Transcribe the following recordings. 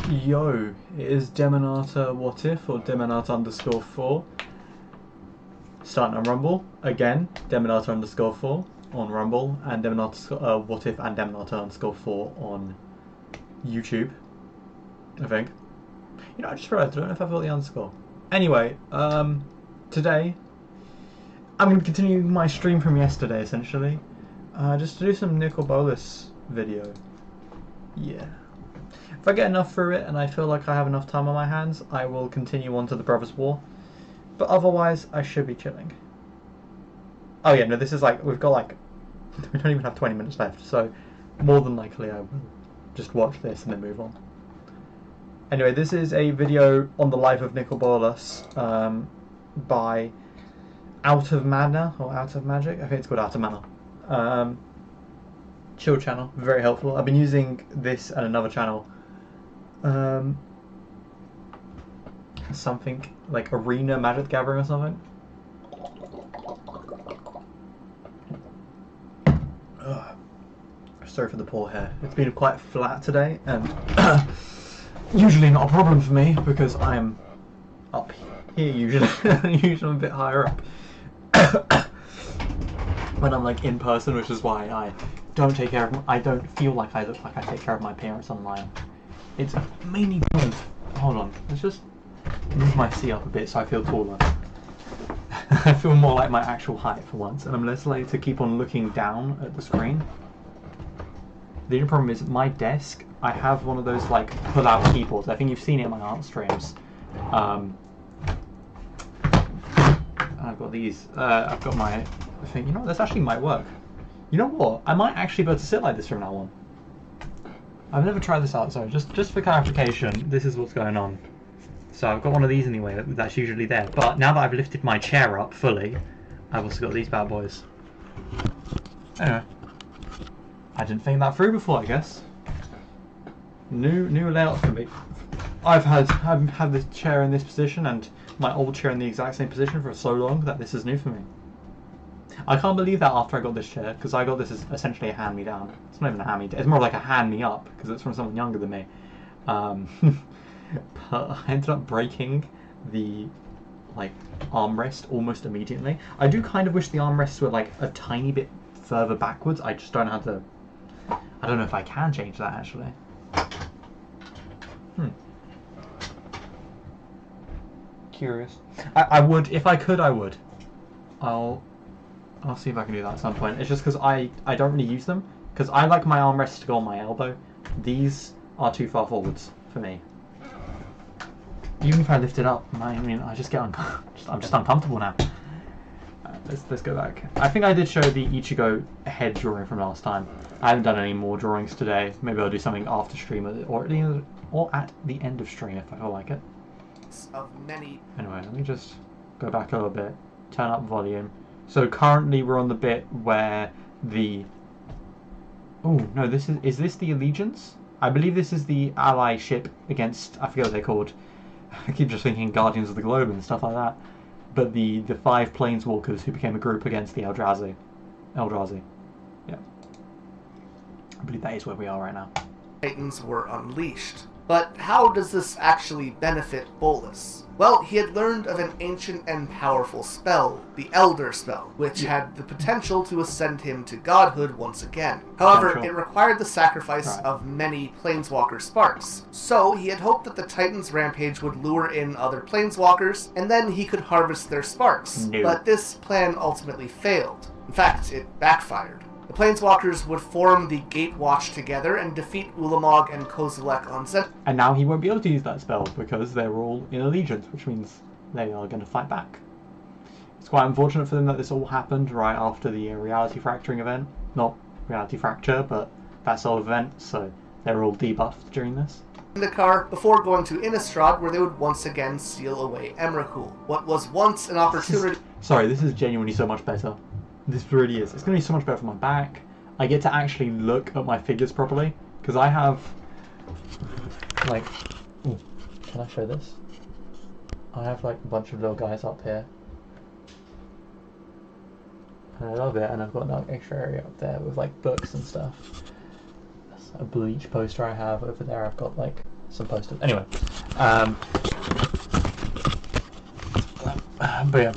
Yo, it is Demonata What If or Demonata underscore 4. Starting on Rumble. Again, Demonata underscore 4 on Rumble, and Demonata What If and Demonata underscore 4 on YouTube, I think. You know, I just realised I don't know if I've got the underscore. Anyway, today I'm going to continue my stream from yesterday, essentially. Just to do some NICO BOLAS video. Yeah. If I get enough through it and I feel like I have enough time on my hands, I will continue on to the Brothers' War. But otherwise, I should be chilling. Oh yeah, no, this is like, we've got like, we don't even have 20 minutes left, so more than likely I will just watch this and then move on. Anyway, this is a video on the life of NICO BOLAS by Out of Mana, or Out of Magic, I think it's called Out of Mana. Chill channel, very helpful. I've been using this and another channel. Something like Arena Magic Gathering or something. Ugh. Sorry for the poor hair. It's been quite flat today, and usually not a problem for me because I'm up here usually. Usually I'm a bit higher up when I'm like in person, which is why I don't take care of. I don't feel like I look like I take care of my appearance online. It's mainly because, hold on, let's just move my seat up a bit so I feel taller. I feel more like my actual height for once, and I'm less likely to keep on looking down at the screen. The only problem is my desk, I have one of those like pull-out keyboards. I think you've seen it in my art streams. I've got these. I've got my thing. You know what? This actually might work. You know what? I might actually be able to sit like this from now on. I've never tried this out, so just for clarification, this is what's going on. So I've got one of these anyway, that's usually there. But now that I've lifted my chair up fully, I've also got these bad boys. Anyway, I didn't think that through before, I guess. New layout for me. I've had this chair in this position and my old chair in the exact same position for so long that this is new for me. I can't believe that after I got this chair, because I got this as essentially a hand-me-down. It's not even a hand-me-down, it's more like a hand-me-up, because it's from someone younger than me. But I ended up breaking the like armrest almost immediately. I do kind of wish the armrests were like a tiny bit further backwards. I just don't know how to... I don't know if I can change that actually. Curious. I would, if I could, I would. I'll see if I can do that at some point. It's just because I don't really use them. Because I like my armrests to go on my elbow. These are too far forwards for me. Even if I lift it up, I mean, I just get I'm just uncomfortable now. Let's go back. I think I did show the Ichigo head drawing from last time. I haven't done any more drawings today. Maybe I'll do something after stream or at the end of stream if I feel like it. Anyway, let me just go back a little bit. Turn up volume. So currently we're on the bit where the... Oh, no, is this the Allegiance? I believe this is the ally ship against... I forget what they're called. I keep just thinking Guardians of the Globe and stuff like that. But the 5 planeswalkers who became a group against the Eldrazi. Yeah. I believe that is where we are right now. Titans were unleashed. But how does this actually benefit Bolas? Well, he had learned of an ancient and powerful spell, the Elder Spell, which had the potential to ascend him to godhood once again. However, it required the sacrifice of many Planeswalker sparks, so he had hoped that the Titan's rampage would lure in other Planeswalkers, and then he could harvest their sparks. No. But this plan ultimately failed. In fact, it backfired. The Planeswalkers would form the Gatewatch together and defeat Ulamog and Kozilek on Zed. And now he won't be able to use that spell because they're all in allegiance, which means they are going to fight back. It's quite unfortunate for them that this all happened right after the reality fracturing event. Not reality fracture, but that sort of event, so they're all debuffed during this. In the car before going to Innistrad, where they would once again seal away Emrakul. What was once an opportunity... Sorry, this is genuinely so much better. This really is. It's going to be so much better for my back. I get to actually look at my figures properly. Because I have... Like... Ooh, can I show this? I have like a bunch of little guys up here. And I love it. And I've got an extra area up there with like books and stuff. That's a Bleach poster I have. Over there I've got like some posters. Anyway, but yeah,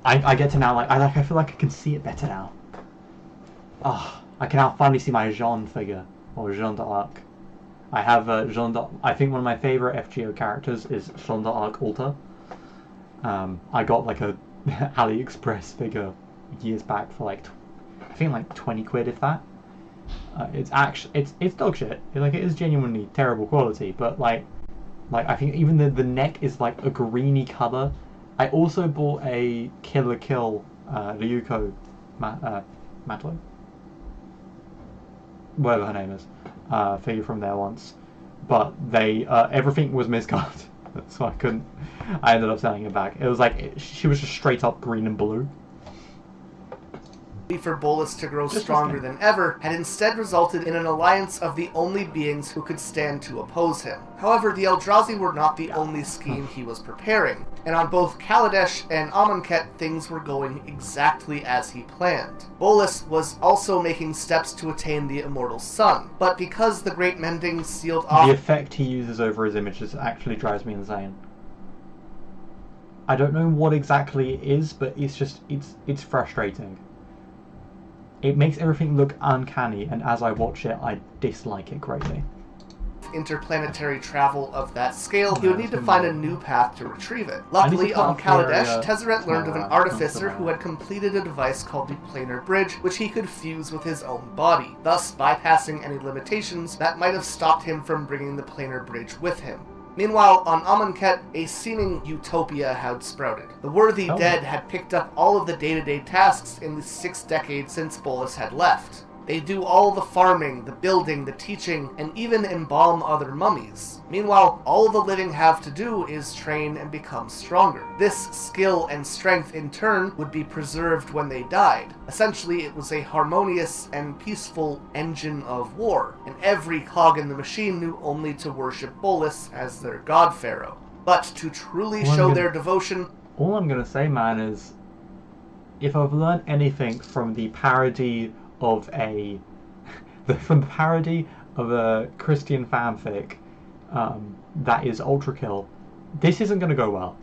I get to now I feel like I can see it better now. I can now finally see my Jean figure, or Jean d'Arc. I have Jean d'Arc. I think one of my favorite FGO characters is Jean d'Arc Alta. I got like a AliExpress figure years back for like, I think like 20 quid if that. It's actually it's dog shit. Like it is genuinely terrible quality, but like I think even the neck is like a greeny color. I also bought a Killer Kill Ryuko Mato, whatever her name is, figure from there once, but they everything was miscolored, so I couldn't. I ended up selling it back. It was like she was just straight up green and blue. For Bolus to grow stronger than ever had instead resulted in an alliance of the only beings who could stand to oppose him. However, the Eldrazi were not the only scheme he was preparing, and on both Kaladesh and Amonkhet things were going exactly as he planned. Bolus was also making steps to attain the Immortal Sun, but because the Great Mending sealed off... The effect he uses over his images actually drives me insane. I don't know what exactly it is, but it's just, it's frustrating. It makes everything look uncanny, and as I watch it, I dislike it greatly. Interplanetary travel of that scale, he would need to find a new path to retrieve it. Luckily, on Kaladesh, Tezzeret learned of an artificer who had completed a device called the Planar Bridge, which he could fuse with his own body, thus bypassing any limitations that might have stopped him from bringing the Planar Bridge with him. Meanwhile, on Amonkhet, a seeming utopia had sprouted. The worthy dead had picked up all of the day-to-day tasks in the 6 decades since Bolus had left. They do all the farming, the building, the teaching, and even embalm other mummies. Meanwhile, all the living have to do is train and become stronger. This skill and strength in turn would be preserved when they died. Essentially, it was a harmonious and peaceful engine of war, and every cog in the machine knew only to worship Bolus as their god pharaoh. But to truly show their devotion... All I'm gonna say, man, is if I've learned anything from the parody of the parody of a Christian fanfic that is Ultra Kill, this isn't going to go well.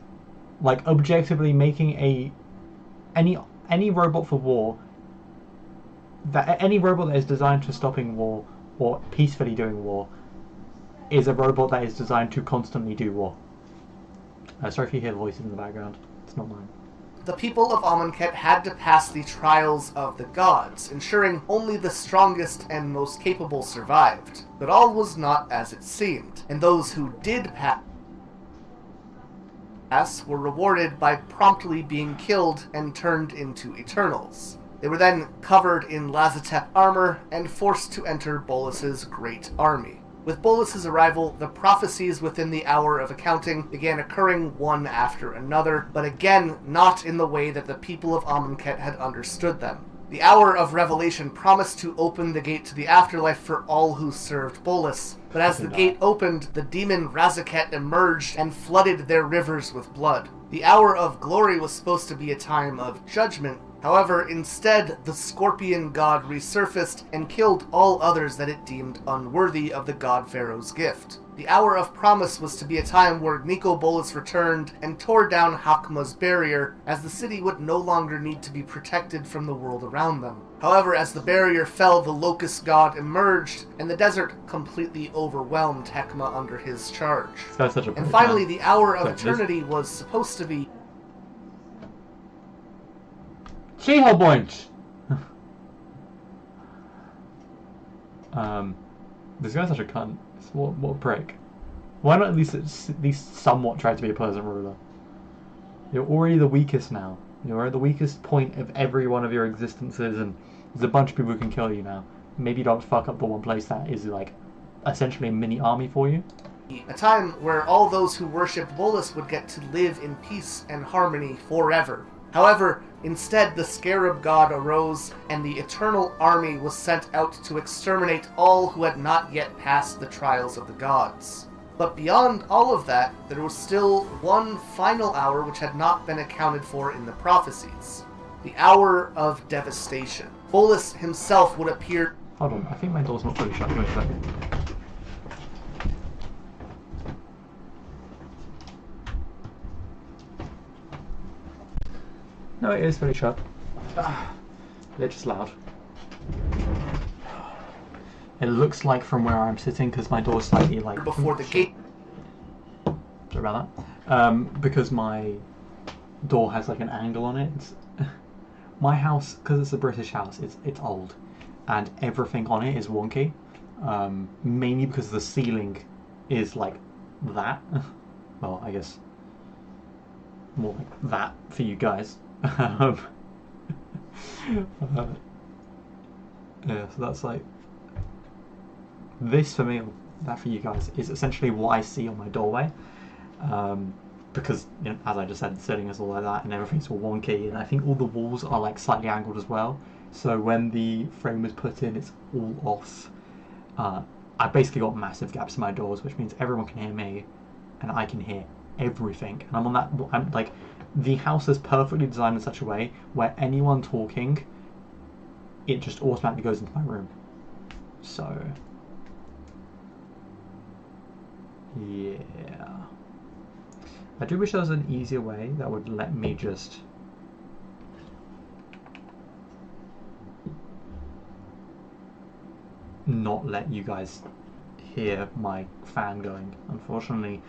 Like, objectively, making any robot for war, any robot that is designed for stopping war or peacefully doing war is a robot that is designed to constantly do war. Sorry if you hear voices in the background, it's not mine. The people of Amonkhet had to pass the trials of the gods, ensuring only the strongest and most capable survived. But all was not as it seemed, and those who did pass were rewarded by promptly being killed and turned into Eternals. They were then covered in Lazatep armor and forced to enter Bolus's great army. With Bolus's arrival, the prophecies within the Hour of Accounting began occurring one after another, but again, not in the way that the people of Amonkhet had understood them. The Hour of Revelation promised to open the gate to the afterlife for all who served Bolus, but as the gate opened, the demon Razakhet emerged and flooded their rivers with blood. The Hour of Glory was supposed to be a time of judgment. However, instead, the Scorpion God resurfaced and killed all others that it deemed unworthy of the God Pharaoh's gift. The Hour of Promise was to be a time where NICO Bolas returned and tore down Hakma's barrier, as the city would no longer need to be protected from the world around them. However, as the barrier fell, the Locust God emerged, and the desert completely overwhelmed Hekma under his charge. That's such a and finally, the Hour of Eternity was supposed to be... She-Hole point! This guy's such a cunt. What a prick. Why not at least somewhat try to be a pleasant ruler? You're already the weakest now. You're at the weakest point of every one of your existences, and there's a bunch of people who can kill you now. Maybe don't fuck up the one place that is like essentially a mini army for you. A time where all those who worshipped Bolus would get to live in peace and harmony forever. However, instead the Scarab God arose, and the Eternal Army was sent out to exterminate all who had not yet passed the trials of the gods. But beyond all of that, there was still one final hour which had not been accounted for in the prophecies. The Hour of Devastation. Bolus himself would appear... Hold on, I think my door's not fully shut. Give me a second. No, it is very shut. They're just loud. It looks like from where I'm sitting, because my door's slightly like... Before the gate... Sorry about that. Because my door has like an angle on it. My house, because it's a British house, it's old. And everything on it is wonky. Mainly because the ceiling is like that. Well, I guess more like that for you guys. Yeah, so that's like... This for me, that for you guys, is essentially what I see on my doorway. Because, you know, as I just said, the ceiling is all like that and everything's all wonky, and I think all the walls are like slightly angled as well. So when the frame was put in, it's all off. I basically got massive gaps in my doors, which means everyone can hear me, and I can hear everything. And I'm on that. I'm like, the house is perfectly designed in such a way where anyone talking, it just automatically goes into my room. So yeah, I do wish there was an easier way that would let me just not let you guys hear my fan going. Unfortunately,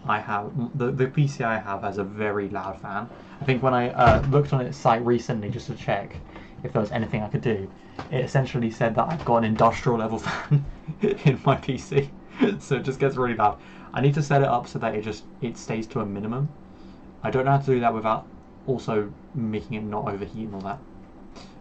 I have the PC I have has a very loud fan. I think when I looked on its site recently just to check if there was anything I could do, it essentially said that I've got an industrial level fan in my PC, so it just gets really loud. I need to set it up so that it stays to a minimum. I don't know how to do that without also making it not overheat and all that.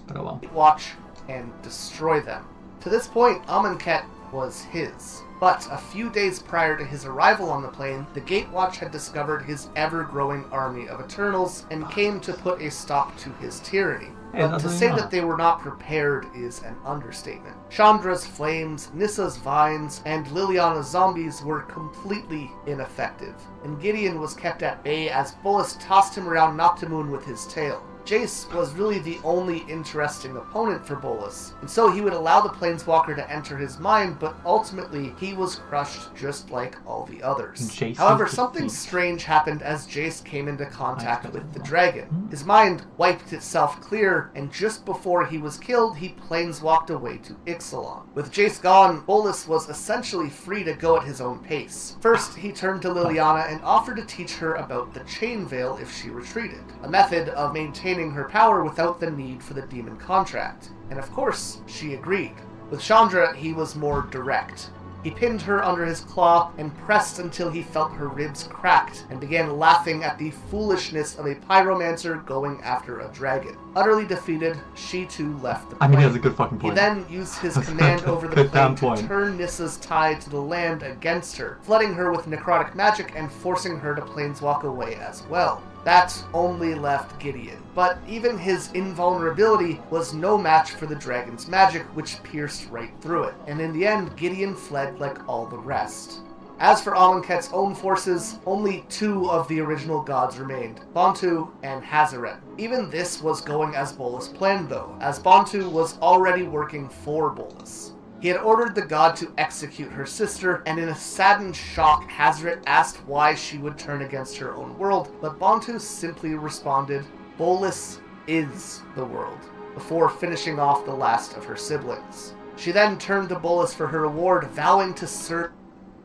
But oh well. Watch and destroy them. To this point, Amonkhet was his. But a few days prior to his arrival on the plane, the Gatewatch had discovered his ever-growing army of Eternals and came to put a stop to his tyranny. But to say that they were not prepared is an understatement. Chandra's flames, Nissa's vines, and Liliana's zombies were completely ineffective, and Gideon was kept at bay as Bolas tossed him around Noctimoon with his tail. Jace was really the only interesting opponent for Bolas, and so he would allow the Planeswalker to enter his mind, but ultimately he was crushed just like all the others. However, something strange happened as Jace came into contact with the dragon. His mind wiped itself clear, and just before he was killed, he planeswalked away to Ixalan. With Jace gone, Bolas was essentially free to go at his own pace. First, he turned to Liliana and offered to teach her about the Chain Veil if she retreated, a method of maintaining her power without the need for the demon contract. And of course, she agreed. With Chandra, he was more direct. He pinned her under his claw and pressed until he felt her ribs cracked and began laughing at the foolishness of a pyromancer going after a dragon. Utterly defeated, she too left the plane. I mean, he has a good fucking point. He then used his command over the plane to turn Nissa's tie to the land against her, flooding her with necrotic magic and forcing her to planeswalk away as well. That only left Gideon, but even his invulnerability was no match for the dragon's magic, which pierced right through it, and in the end, Gideon fled like all the rest. As for Amonkhet's own forces, only 2 of the original gods remained, Bontu and Hazaret. Even this was going as Bolas planned though, as Bontu was already working for Bolas. He had ordered the god to execute her sister, and in a saddened shock, Hazaret asked why she would turn against her own world, but Bontu simply responded, "Bolas is the world," before finishing off the last of her siblings. She then turned to Bolas for her reward, vowing to serve...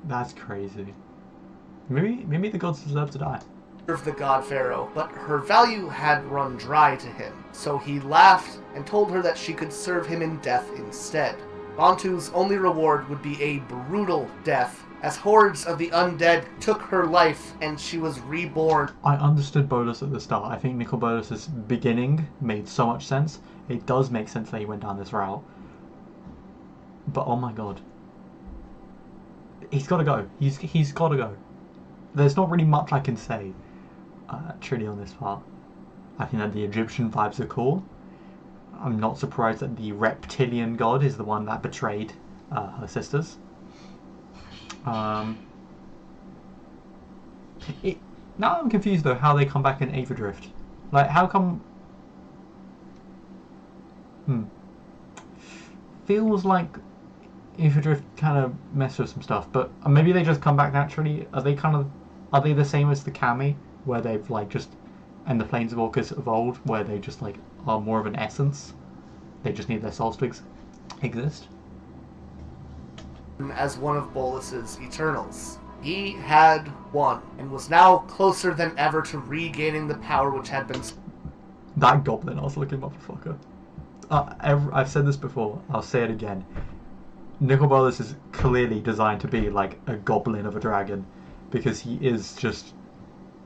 That's crazy. Maybe the gods deserve to die. The god pharaoh, but her value had run dry to him, so he laughed and told her that she could serve him in death instead. Bontu's only reward would be a brutal death, as hordes of the undead took her life and she was reborn. I understood Bolas at the start. I think NICO Bolas' beginning made so much sense. It does make sense that he went down this route. But oh my god. He's got to go. He's got to go. There's not really much I can say truly on this part. I think that the Egyptian vibes are cool. I'm not surprised that the reptilian god is the one that betrayed her sisters. Now I'm confused though how they come back in Aether Drift. Like, how come... Feels like Aether Drift kind of messed with some stuff, but maybe they just come back naturally. Are they the same as the Kami, where they've like just and the Planeswalkers of old, where they just like are more of an essence. They just need their souls to exist. As one of Bolas's Eternals. He had won, and was now closer than ever to regaining the power which had been... That goblin ass looking motherfucker. I've said this before, I'll say it again. NICO BOLAS is clearly designed to be like a goblin of a dragon, because he is just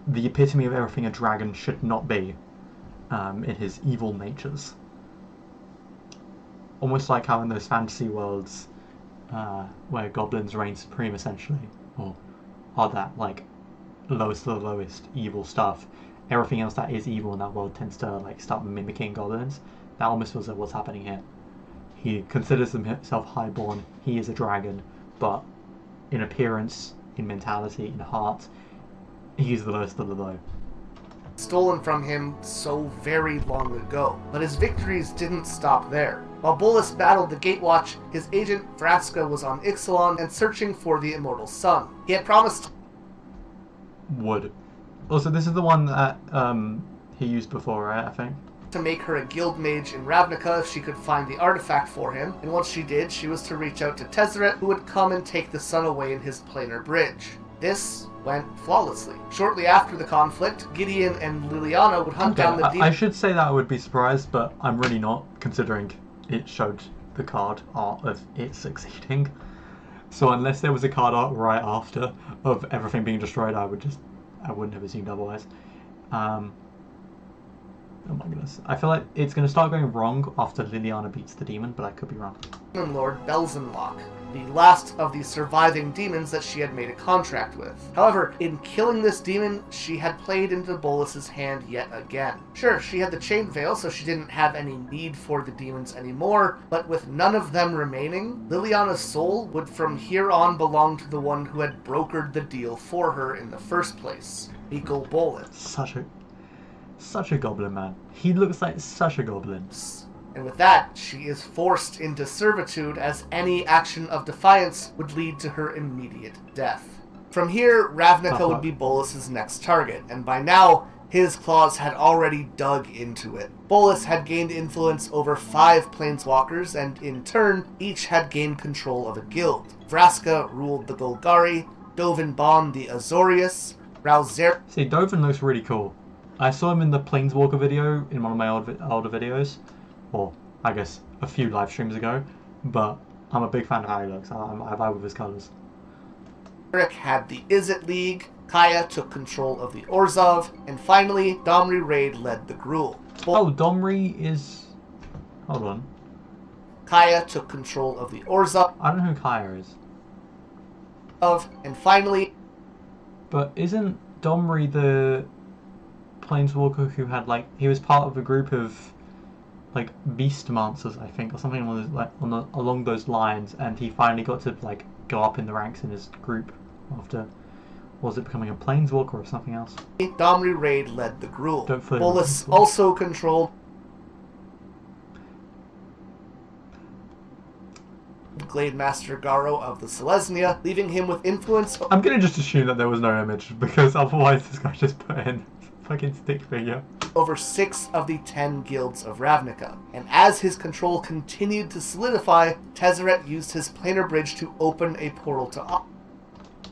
the epitome of everything a dragon should not be, in his evil natures. Almost like how in those fantasy worlds, where goblins reign supreme essentially, or are that like lowest of the lowest evil stuff. Everything else that is evil in that world tends to like start mimicking goblins. That almost feels like what's happening here. He considers himself highborn. He is a dragon, but in appearance, in mentality, in heart, he's the lowest of the low. Stolen from him so very long ago. But his victories didn't stop there. While Bolas battled the Gatewatch, his agent Vraska was on Ixalan and searching for the Immortal Sun. He had promised... Wood. Also, this is the one that he used before, right, I think? ...to make her a guild mage in Ravnica if she could find the artifact for him, and once she did, she was to reach out to Tezzeret, who would come and take the sun away in his planar bridge. This went flawlessly. Shortly after the conflict, Gideon and Liliana would hunt down the demon... I should say that I would be surprised, but I'm really not, considering it showed the card art of it succeeding. So unless there was a card art right after of everything being destroyed, I wouldn't have assumed otherwise. Oh my goodness. I feel like it's going to start going wrong after Liliana beats the demon, but I could be wrong. Demon Lord Belzenlock, the last of the surviving demons that she had made a contract with. However, in killing this demon, she had played into Bolas's hand yet again. Sure, she had the Chain Veil, so she didn't have any need for the demons anymore, but with none of them remaining, Liliana's soul would from here on belong to the one who had brokered the deal for her in the first place, NICO BOLAS. Such a goblin, man. He looks like such a goblin. And with that, she is forced into servitude, as any action of defiance would lead to her immediate death. From here, Ravnica would be Bolas's next target, and by now, his claws had already dug into it. Bolas had gained influence over 5 planeswalkers, and in turn, each had gained control of a guild. Vraska ruled the Golgari, Dovin Bond the Azorius, Ralzer... See, Dovin looks really cool. I saw him in the Planeswalker video in one of my older videos, or I guess a few live streams ago, but I'm a big fan of how he looks. I vibe with his colours. Eric had the Izzet League, Kaya took control of the Orzhov, and finally, Domri Raid led the Gruul. Domri is... Hold on. Kaya took control of the Orzhov. I don't know who Kaya is. And finally... But isn't Domri the Planeswalker who had, like, he was part of a group of, like, Beastmancers, I think, or something along those lines, and he finally got to, like, go up in the ranks in his group after, was it becoming a Planeswalker or something else? Domri Raid led the Gruul. Bolas also controlled Glademaster Garo of the Selesnya, leaving him with influence... I'm gonna just assume that there was no image, because otherwise this guy just put in fucking stick figure. Over 6 of the 10 guilds of Ravnica. And as his control continued to solidify, Tezzeret used his planar bridge to open a portal to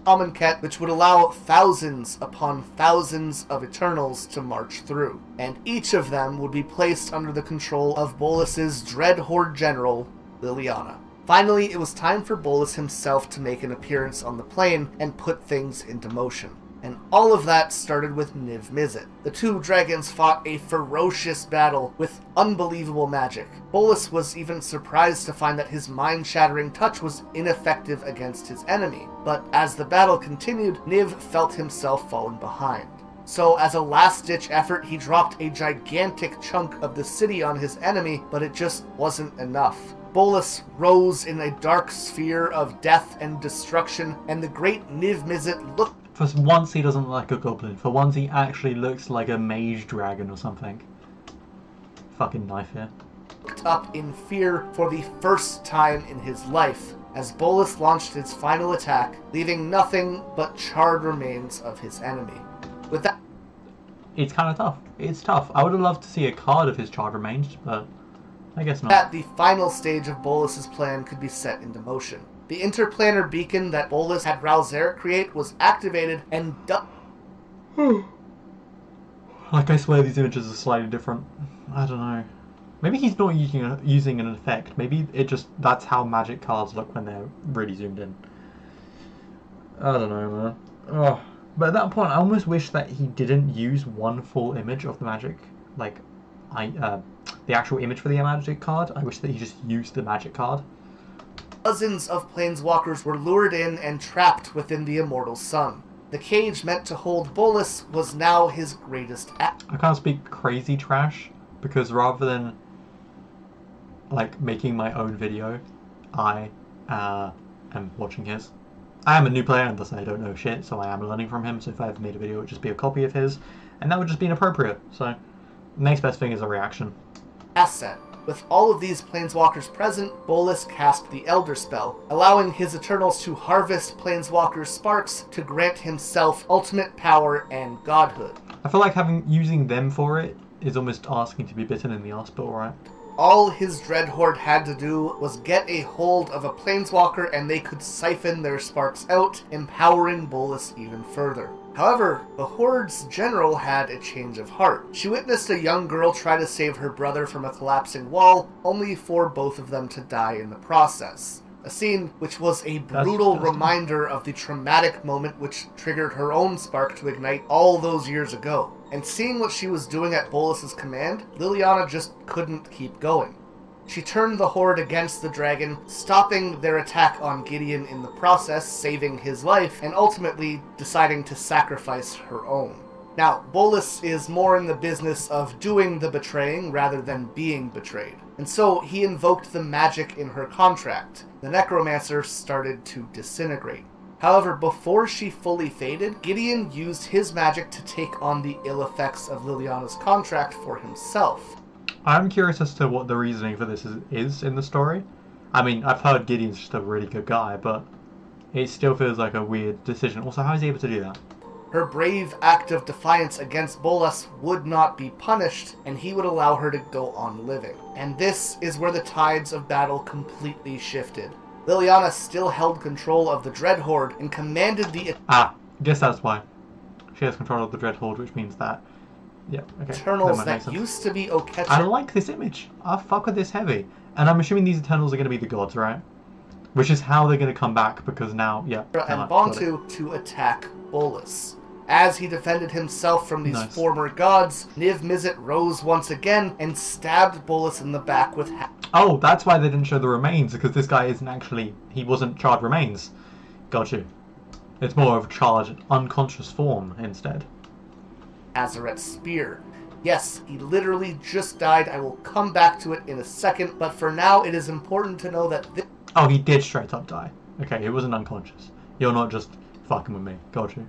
Amonkhet, which would allow thousands upon thousands of Eternals to march through. And each of them would be placed under the control of Bolas's Dread Horde General, Liliana. Finally, it was time for Bolas himself to make an appearance on the plane and put things into motion. And all of that started with Niv Mizzet. The 2 dragons fought a ferocious battle with unbelievable magic. Bolas was even surprised to find that his mind-shattering touch was ineffective against his enemy. But as the battle continued, Niv felt himself falling behind. So as a last-ditch effort, he dropped a gigantic chunk of the city on his enemy, but it just wasn't enough. Bolas rose in a dark sphere of death and destruction, and the great Niv Mizzet looked... For once he doesn't look like a goblin. For once he actually looks like a mage dragon or something. Fucking knife here. Looked up in fear for the first time in his life, as Bolas launched his final attack, leaving nothing but charred remains of his enemy. With that... it's kind of tough. It's tough. I would have loved to see a card of his charred remains, but I guess not. That the final stage of Bolas's plan could be set into motion. The interplanar beacon that Bolas had Ralzeric create was activated and Like, I swear these images are slightly different. I don't know. Maybe he's not using an effect. Maybe that's how magic cards look when they're really zoomed in. I don't know, man. Oh. But at that point, I almost wish that he didn't use one full image of the magic, like, the actual image for the magic card. I wish that he just used the magic card. Dozens of planeswalkers were lured in and trapped within the immortal sun. The cage meant to hold Bolas was now his greatest act. I can't speak crazy trash, because rather than, like, making my own video, I am watching his. I am a new player and thus I don't know shit, so I am learning from him, so if I ever made a video it would just be a copy of his, and that would just be inappropriate, so next best thing is a reaction. Asset. With all of these planeswalkers present, Bolas cast the Elder Spell, allowing his Eternals to harvest planeswalkers' sparks to grant himself ultimate power and godhood. I feel like using them for it is almost asking to be bitten in the arse, but alright. All his Dreadhorde had to do was get a hold of a planeswalker and they could siphon their sparks out, empowering Bolas even further. However, the Horde's general had a change of heart. She witnessed a young girl try to save her brother from a collapsing wall, only for both of them to die in the process. A scene which was a brutal reminder of the traumatic moment which triggered her own spark to ignite all those years ago. And seeing what she was doing at Bolas's command, Liliana just couldn't keep going. She turned the Horde against the dragon, stopping their attack on Gideon in the process, saving his life, and ultimately deciding to sacrifice her own. Now, Bolas is more in the business of doing the betraying rather than being betrayed, and so he invoked the magic in her contract. The Necromancer started to disintegrate. However, before she fully faded, Gideon used his magic to take on the ill effects of Liliana's contract for himself. I'm curious as to what the reasoning for this is in the story. I mean, I've heard Gideon's just a really good guy, but it still feels like a weird decision. Also, how is he able to do that? Her brave act of defiance against Bolas would not be punished, and he would allow her to go on living. And this is where the tides of battle completely shifted. Liliana still held control of the Dreadhorde and commanded the guess that's why. She has control of the Dreadhorde, which means that... Yeah, okay. Eternals that used to be Oketra. I like this image. I fuck with this heavy. And I'm assuming these Eternals are going to be the gods, right? Which is how they're going to come back, because now, yeah. And Bontu to attack Bolas. As he defended himself from these former gods, Niv Mizzet rose once again and stabbed Bolas in the back with Oh, that's why they didn't show the remains, because this guy isn't actually... He wasn't charred remains. Got you. It's more of a charred, unconscious form, instead. Azaret's spear. Yes, he literally just died. I will come back to it in a second, but for now it is important to know that this... Oh, he did straight up die. Okay, he wasn't unconscious. You're not just fucking with me. Got you.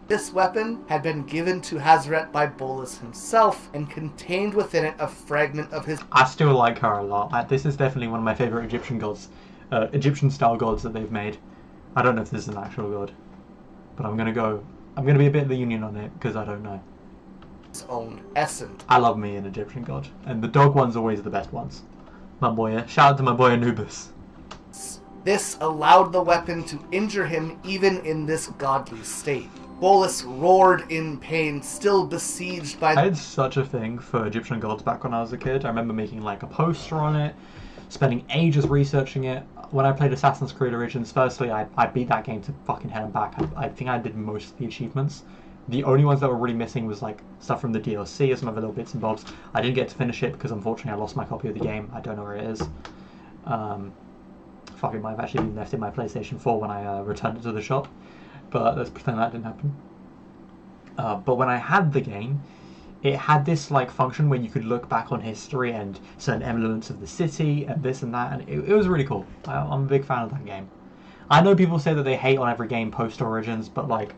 This weapon had been given to Hazaret by Bolas himself and contained within it a fragment of his... I still like her a lot. This is definitely one of my favorite Egyptian gods. Egyptian-style gods that they've made. I don't know if this is an actual god. But I'm gonna be a bit of the union on it, because I don't know. His own essence. I love me an Egyptian god. And the dog one's always the best ones. My boy, shout out to my boy Anubis. This allowed the weapon to injure him even in this godly state. Bolas roared in pain, still besieged by... I had such a thing for Egyptian gods back when I was a kid. I remember making like a poster on it, spending ages researching it. When I played Assassin's Creed Origins, firstly, I beat that game to fucking hell and back. I think I did most of the achievements. The only ones that were really missing was like stuff from the DLC or some other little bits and bobs. I didn't get to finish it because unfortunately I lost my copy of the game. I don't know where it is. Fuck, it might have actually been left in my PlayStation 4 when I returned it to the shop. But let's pretend that didn't happen. But when I had the game, it had this like function where you could look back on history and certain elements of the city and this and that, and it was really cool. I'm a big fan of that game. I know people say that they hate on every game post Origins, but like,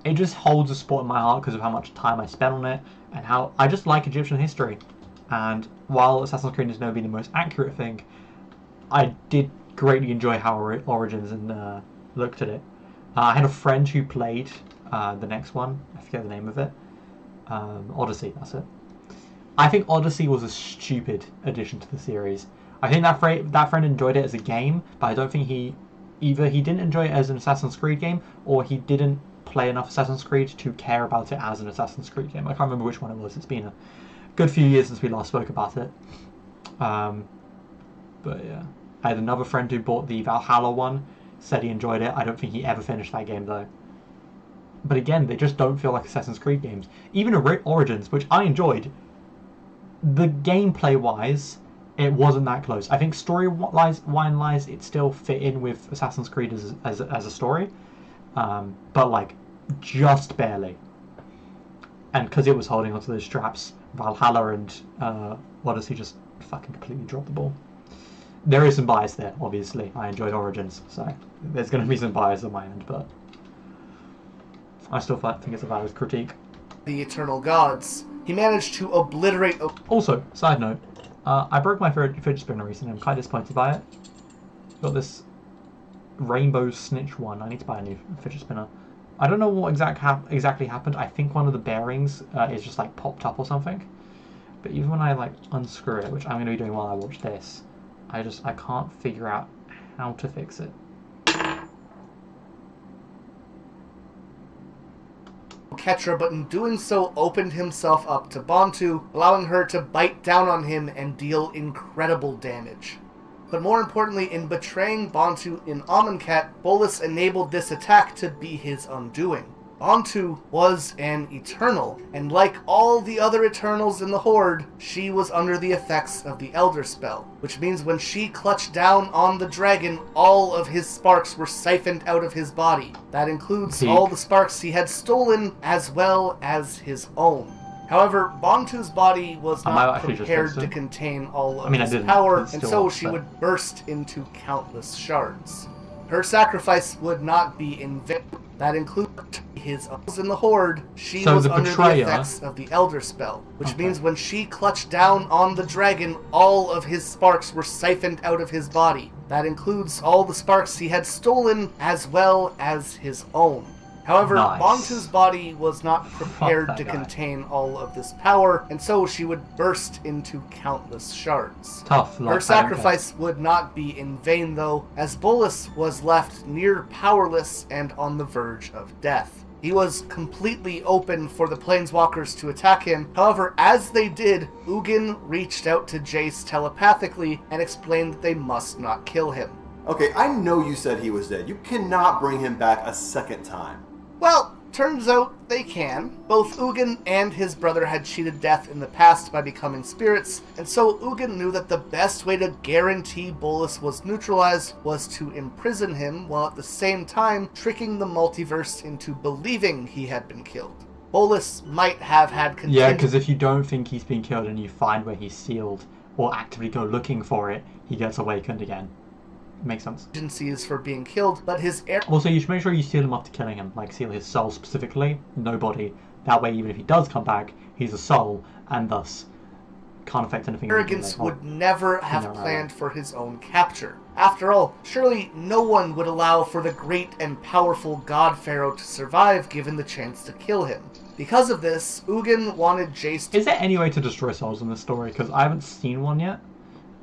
it just holds a spot in my heart because of how much time I spent on it and how I just like Egyptian history. And while Assassin's Creed has never been the most accurate thing, I did greatly enjoy how Origins and looked at it. I had a friend who played the next one. I forget the name of it. Odyssey, that's it. I think Odyssey was a stupid addition to the series. I think that friend enjoyed it as a game, but I don't think he didn't enjoy it as an Assassin's Creed game, or he didn't play enough Assassin's Creed to care about it as an Assassin's Creed game. I can't remember which one it was. It's been a good few years since we last spoke about it. But yeah, I had another friend who bought the Valhalla one, said he enjoyed it. I don't think he ever finished that game though. But again, they just don't feel like Assassin's Creed games. Even Origins, which I enjoyed, the gameplay-wise, it wasn't that close. I think story-wise, it still fit in with Assassin's Creed as a story, but like just barely. And because it was holding onto those straps, Valhalla and Odyssey just fucking completely dropped the ball. There is some bias there, obviously. I enjoyed Origins, so there's going to be some bias on my end, but I still think it's a valid critique. The Eternal Gods. He managed to obliterate... Also, side note, I broke my fidget spinner recently. I'm kind of disappointed by it. Got this rainbow snitch one. I need to buy a new fidget spinner. I don't know what exactly happened. I think one of the bearings is just like popped up or something. But even when I like unscrew it, which I'm going to be doing while I watch this, I can't figure out how to fix it. Ketra, but in doing so opened himself up to Bantu, allowing her to bite down on him and deal incredible damage. But more importantly, in betraying Bantu in Amonkhet, Bolas enabled this attack to be his undoing. Bantu was an Eternal, and like all the other Eternals in the Horde, she was under the effects of the Elder Spell, which means when she clutched down on the dragon, all of his sparks were siphoned out of his body. That includes all the sparks he had stolen, as well as his own. However, Bantu's body was not prepared to contain all of his power, and so she would burst into countless shards. Her sacrifice would not be in vain. That included his uncles in the Horde. She was under the effects of the Elder Spell, which means when she clutched down on the dragon, all of his sparks were siphoned out of his body. That includes all the sparks he had stolen, as well as his own. However, Bantu's body was not prepared to contain all of this power, and so she would burst into countless shards. Her sacrifice would not be in vain, though, as Bolas was left near powerless and on the verge of death. He was completely open for the Planeswalkers to attack him. However, as they did, Ugin reached out to Jace telepathically and explained that they must not kill him. Okay, I know you said he was dead. You cannot bring him back a second time. Well, turns out they can. Both Ugin and his brother had cheated death in the past by becoming spirits, and so Ugin knew that the best way to guarantee Bolas was neutralized was to imprison him, while at the same time tricking the multiverse into believing he had been killed. Bolas might have had Yeah, because if you don't think he's been killed and you find where he's sealed, or actively go looking for it, he gets awakened again. Makes sense. Agencies for being killed, but his Also, you should make sure you seal him after killing him, like seal his soul specifically, no body. That way, even if he does come back, he's a soul, and thus can't affect anything. Arrogance would never have planned for his own capture. After all, surely no one would allow for the great and powerful God Pharaoh to survive given the chance to kill him. Because of this, Ugin wanted Jace. Is there any way to destroy souls in this story? Because I haven't seen one yet.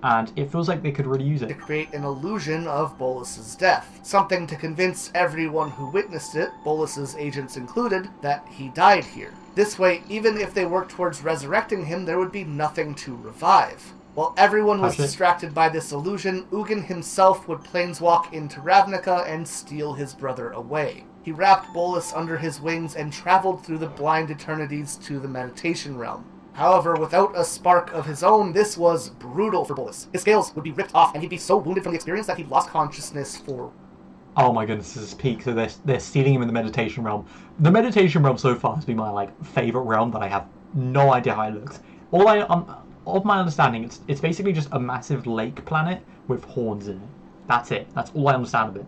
And it feels like they could really use it. To create an illusion of Bolas's death. Something to convince everyone who witnessed it, Bolas's agents included, that he died here. This way, even if they worked towards resurrecting him, there would be nothing to revive. While everyone was distracted by this illusion, Ugin himself would planeswalk into Ravnica and steal his brother away. He wrapped Bolas under his wings and traveled through the blind eternities to the meditation realm. However, without a spark of his own, this was brutal for Bolas. His scales would be ripped off, and he'd be so wounded from the experience that he lost consciousness for... Oh my goodness, this is peak. So they're stealing him in the meditation realm. The meditation realm so far has been my favorite realm that I have no idea how it looks. Of my understanding, it's basically just a massive lake planet with horns in it. That's it. That's all I understand of it.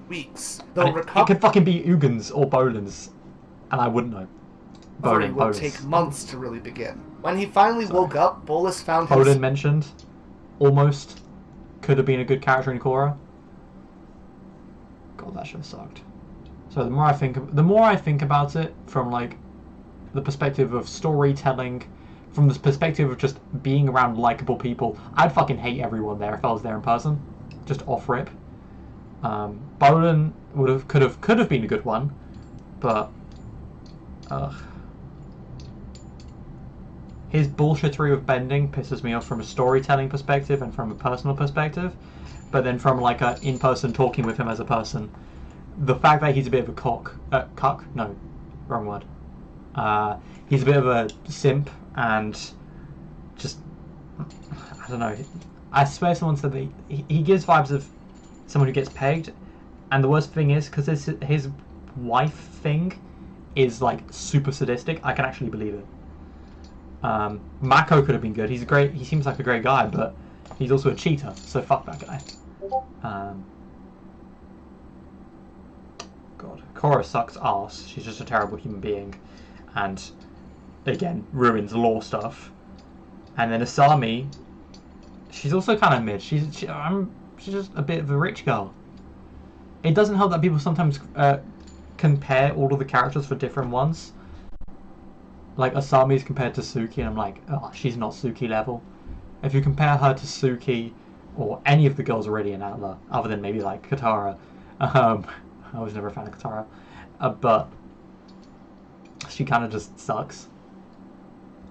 Weeks. It could fucking be Ugins or Bolans, and I wouldn't know. Recovery will take months to really begin. When he finally woke up, Bolas found him... Odin mentioned. Almost. Could have been a good character in Korra. God, that should have sucked. So the more I think about it, from the perspective of storytelling, from the perspective of just being around likable people, I'd fucking hate everyone there if I was there in person. Just off rip. Bolin could have been a good one, but his bullshittery with bending pisses me off from a storytelling perspective and from a personal perspective. But then from like a in-person talking with him as a person, the fact that he's a bit of a cuck? No, wrong word. He's a bit of a simp and just, I don't know. I swear someone said that he gives vibes of someone who gets pegged, and the worst thing is, because his wife thing is like super sadistic, I can actually believe it. Mako could have been good. He seems like a great guy, but he's also a cheater, so fuck that guy. God, Korra sucks ass. She's just a terrible human being, and again ruins law stuff. And then Asami, she's also kind of mid. She's just a bit of a rich girl. It doesn't help that people sometimes compare all of the characters for different ones. Like Asami is compared to Suki, and I'm like, oh, she's not Suki level. If you compare her to Suki or any of the girls already in Outlaw, other than maybe like Katara, I was never a fan of Katara, but she kind of just sucks.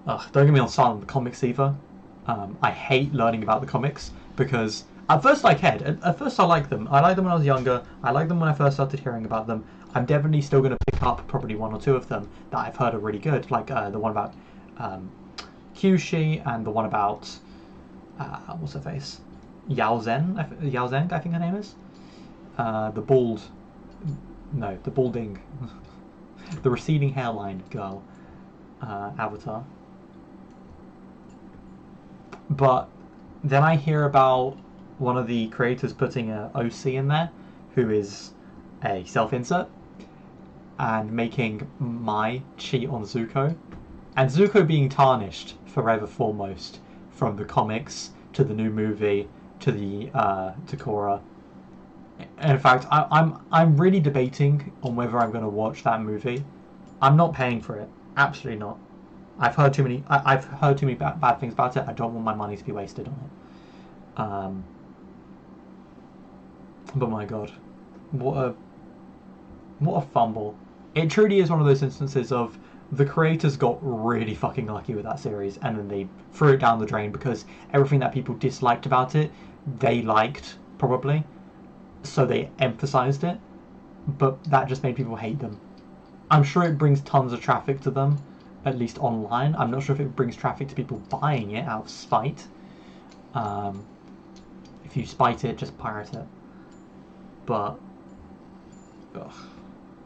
Don't get me on silent the comics either. I hate learning about the comics because at first I cared. At first I liked them. I liked them when I was younger. I liked them when I first started hearing about them. I'm definitely still going to pick up probably one or two of them that I've heard are really good, like the one about Kyushi and the one about what's her face, Yao Zheng, I think her name is, the balding, the receding hairline girl, Avatar. But then I hear about one of the creators putting a OC in there, who is a self-insert, and making Mai cheat on Zuko, and Zuko being tarnished forever foremost from the comics to the new movie to the to Korra. And in fact, I'm really debating on whether I'm going to watch that movie. I'm not paying for it, absolutely not. I've heard too many bad things about it. I don't want my money to be wasted on it. But my god, what a fumble. It truly is one of those instances of the creators got really fucking lucky with that series, and then they threw it down the drain because everything that people disliked about it, they liked, probably. So they emphasized it, but that just made people hate them. I'm sure it brings tons of traffic to them, at least online. I'm not sure if it brings traffic to people buying it out of spite. If you spite it, just pirate it. But, ugh.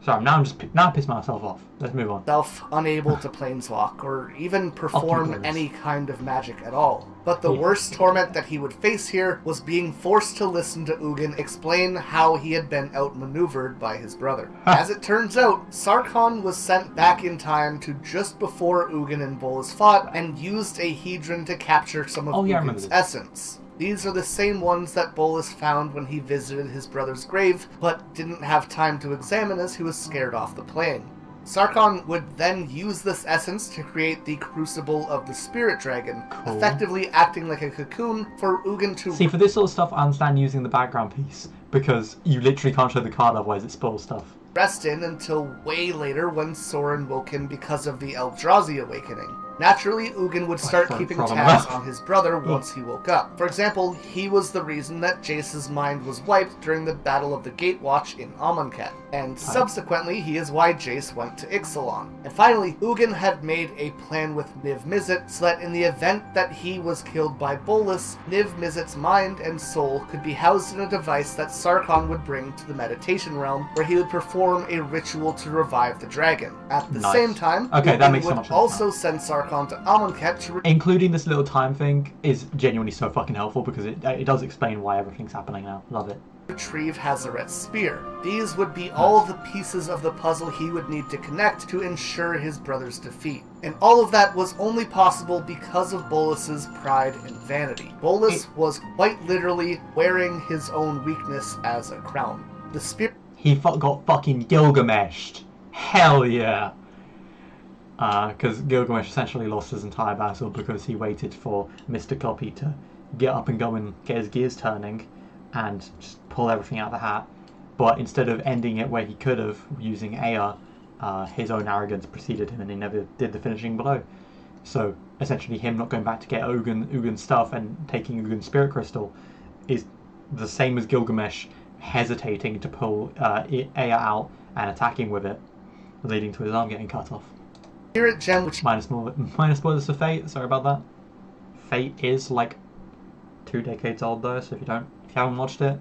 Sorry, now I pissed myself off. Let's move on. Unable to planeswalk or even perform any kind of magic at all. But the worst torment that he would face here was being forced to listen to Ugin explain how he had been outmaneuvered by his brother. As it turns out, Sarkhan was sent back in time to just before Ugin and Bolas fought and used a Hedron to capture some of Ugin's essence. These are the same ones that Bolas found when he visited his brother's grave, but didn't have time to examine as he was scared off the plane. Sarkhan would then use this essence to create the Crucible of the Spirit Dragon, effectively acting like a cocoon for Ugin to... See, for this sort of stuff, I understand using the background piece, because you literally can't show the card, otherwise it spoils stuff. Rest in until way later when Soren woke him because of the Eldrazi awakening. Naturally, Ugin would start keeping tabs on his brother once he woke up. For example, he was the reason that Jace's mind was wiped during the Battle of the Gatewatch in Amonkhet, and subsequently he is why Jace went to Ixalan. And finally, Ugin had made a plan with Niv Mizzet so that in the event that he was killed by Bolas, Niv Mizzet's mind and soul could be housed in a device that Sarkhan would bring to the meditation realm, where he would perform a ritual to revive the dragon. At the same time, Ugin would also send Sarkhan to Amonkhet to... Including this little time thing is genuinely so fucking helpful because it does explain why everything's happening now. Love it. Retrieve Hazaret's spear. These would be all the pieces of the puzzle he would need to connect to ensure his brother's defeat. And all of that was only possible because of Bolas's pride and vanity. Bolas was quite literally wearing his own weakness as a crown. The spear... He got fucking Gilgameshed. Hell yeah. Because Gilgamesh essentially lost his entire battle because he waited for Mr. Copy to get up and go and get his gears turning and just pull everything out of the hat. But instead of ending it where he could have, using Ea, his own arrogance preceded him and he never did the finishing blow. So essentially him not going back to get Ugin's stuff and taking Ugin's spirit crystal is the same as Gilgamesh hesitating to pull Ea out and attacking with it, leading to his arm getting cut off. Spirit gem, which Minus spoilers for Fate. Sorry about that. Fate is like 2 decades old though, so if you haven't watched it,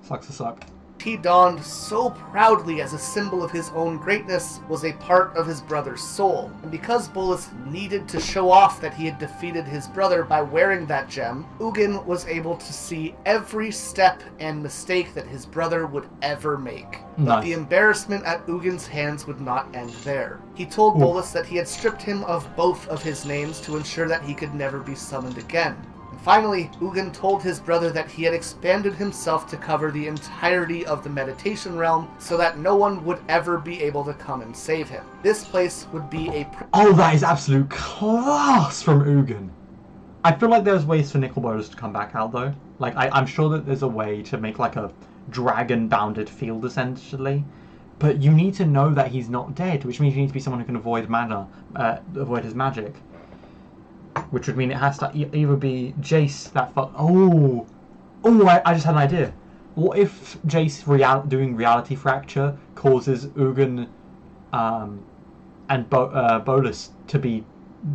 sucks to suck. he donned so proudly as a symbol of his own greatness was a part of his brother's soul. And because Bolus needed to show off that he had defeated his brother by wearing that gem, Ugin was able to see every step and mistake that his brother would ever make. But Nice. the embarrassment at Ugin's hands would not end there. He told Bolus that he had stripped him of both of his names to ensure that he could never be summoned again. Finally, Ugin told his brother that he had expanded himself to cover the entirety of the meditation realm so that no one would ever be able to come and save him. This place would be a... Oh, that is absolute class from Ugin. I feel like there's ways for NICO BOLAS to come back out though. Like, I'm sure that there's a way to make like a dragon-bounded field essentially. But you need to know that he's not dead, which means you need to be someone who can avoid mana, avoid his magic. Which would mean it has to either be Jace that I just had an idea. What if Jace doing reality fracture causes Ugin and Bolus to be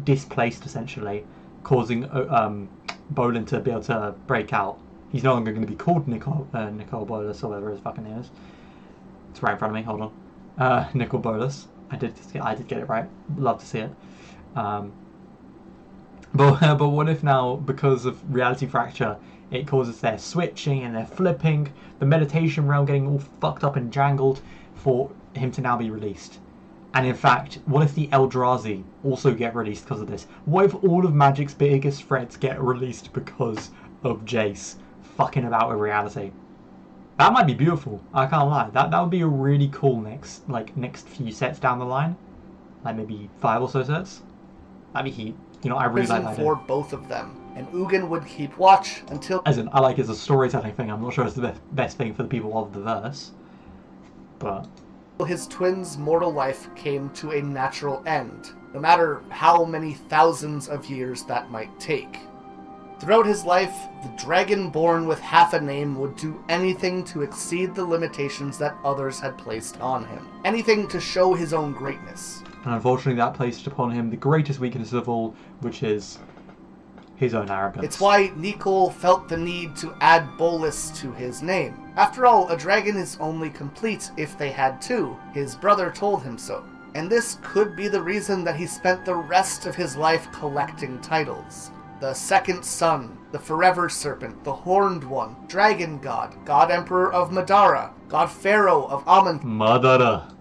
displaced essentially, causing Bolin to be able to break out? He's no longer going to be called NICO BOLAS or whatever his fucking name is. It's right in front of me. Hold on. NICO BOLAS. I did get it right. Love to see it. But what if now, because of reality fracture, it causes their switching and their flipping, the meditation realm getting all fucked up and jangled for him to now be released? And in fact, what if the Eldrazi also get released because of this? What if all of Magic's biggest threats get released because of Jace fucking about with reality? That might be beautiful, I can't lie. That would be a really cool next few sets down the line. Like maybe 5 or so sets. That'd be heat. You know, I really like that for both of them, and Ugin would keep watch until... As in, I like it as a storytelling thing. I'm not sure it's the best thing for the people of the verse, but... his twin's mortal life came to a natural end, no matter how many thousands of years that might take. Throughout his life, the dragon born with half a name would do anything to exceed the limitations that others had placed on him. Anything to show his own greatness. And unfortunately that placed upon him the greatest weakness of all, which is his own arrogance. It's why NICO felt the need to add Bolus to his name. After all, a dragon is only complete if they had two. His brother told him so. And this could be the reason that he spent the rest of his life collecting titles. The Second Son, the Forever Serpent, the Horned One, Dragon God, God Emperor of Madara, God Pharaoh of Amun. Madara.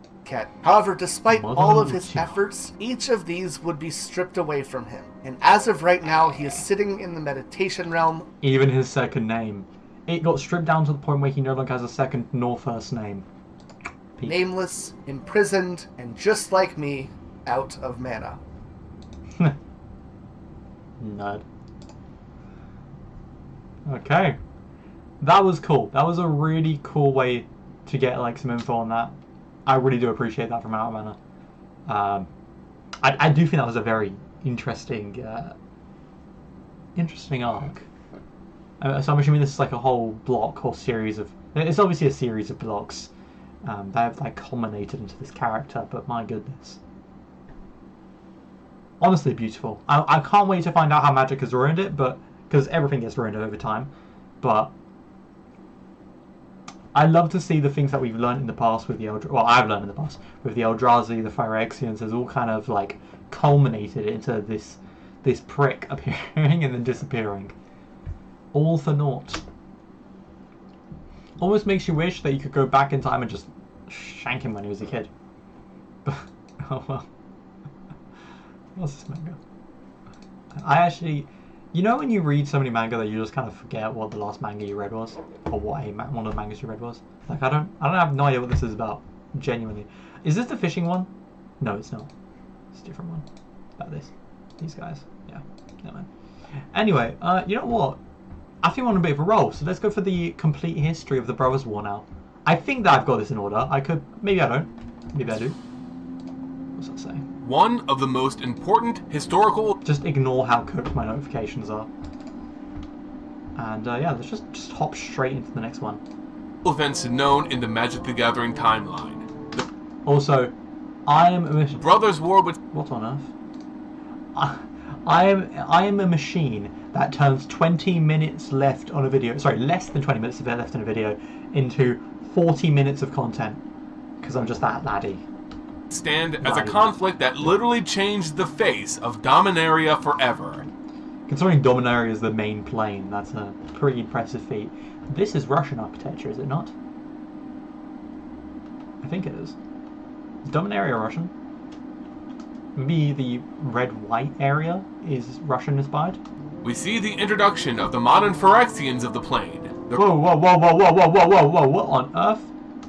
However, despite all of his efforts, each of these would be stripped away from him. And as of right now, he is sitting in the meditation realm. Even his second name. It got stripped down to the point where he no longer has a second nor first name. Peak. Nameless, imprisoned, and just like me, out of mana. Nerd. Okay. That was cool. That was a really cool way to get like some info on that. I really do appreciate that from Out of Mana. I do think that was a very interesting arc. So I'm assuming this is like a whole block or series of... It's obviously a series of blocks that have like culminated into this character, but my goodness. Honestly beautiful. I can't wait to find out how Magic has ruined it, but because everything gets ruined over time. But I love to see the things that we've learned in the past with the I've learned in the past with the Eldrazi, the Phyrexians, has all kind of like culminated into this prick appearing and then disappearing. All for naught. Almost makes you wish that you could go back in time and just shank him when he was a kid. Oh well. What's this manga? I actually... You know when you read so many manga that you just kind of forget what the last manga you read was? Or what one of the mangas you read was? Like, I have no idea what this is about. Genuinely. Is this the fishing one? No, it's not. It's a different one. About this. These guys. Yeah. No, man. Anyway, you know what? I think we're on a bit of a roll, so let's go for the complete history of the Brothers' War now. I think that I've got this in order. I could... Maybe I don't. Maybe I do. What's that say? One of the most important historical... Just ignore how cooked my notifications are. And yeah, let's just hop straight into the next one. events known in the Magic the Gathering timeline. Also, I am a... Brothers' War with... What on earth? I am a machine that turns 20 minutes left on a video... Sorry, less than 20 minutes left in a video into 40 minutes of content. Because I'm just that laddie. Stand as a conflict that literally changed the face of Dominaria forever. Considering Dominaria is the main plane, that's a pretty impressive feat. This is Russian architecture, is it not? I think it is. Is Dominaria Russian? Maybe the red-white area is Russian-inspired? We see the introduction of the modern Phyrexians of the plane. The Whoa, whoa, whoa, whoa, whoa, whoa, whoa, whoa, whoa, what on earth?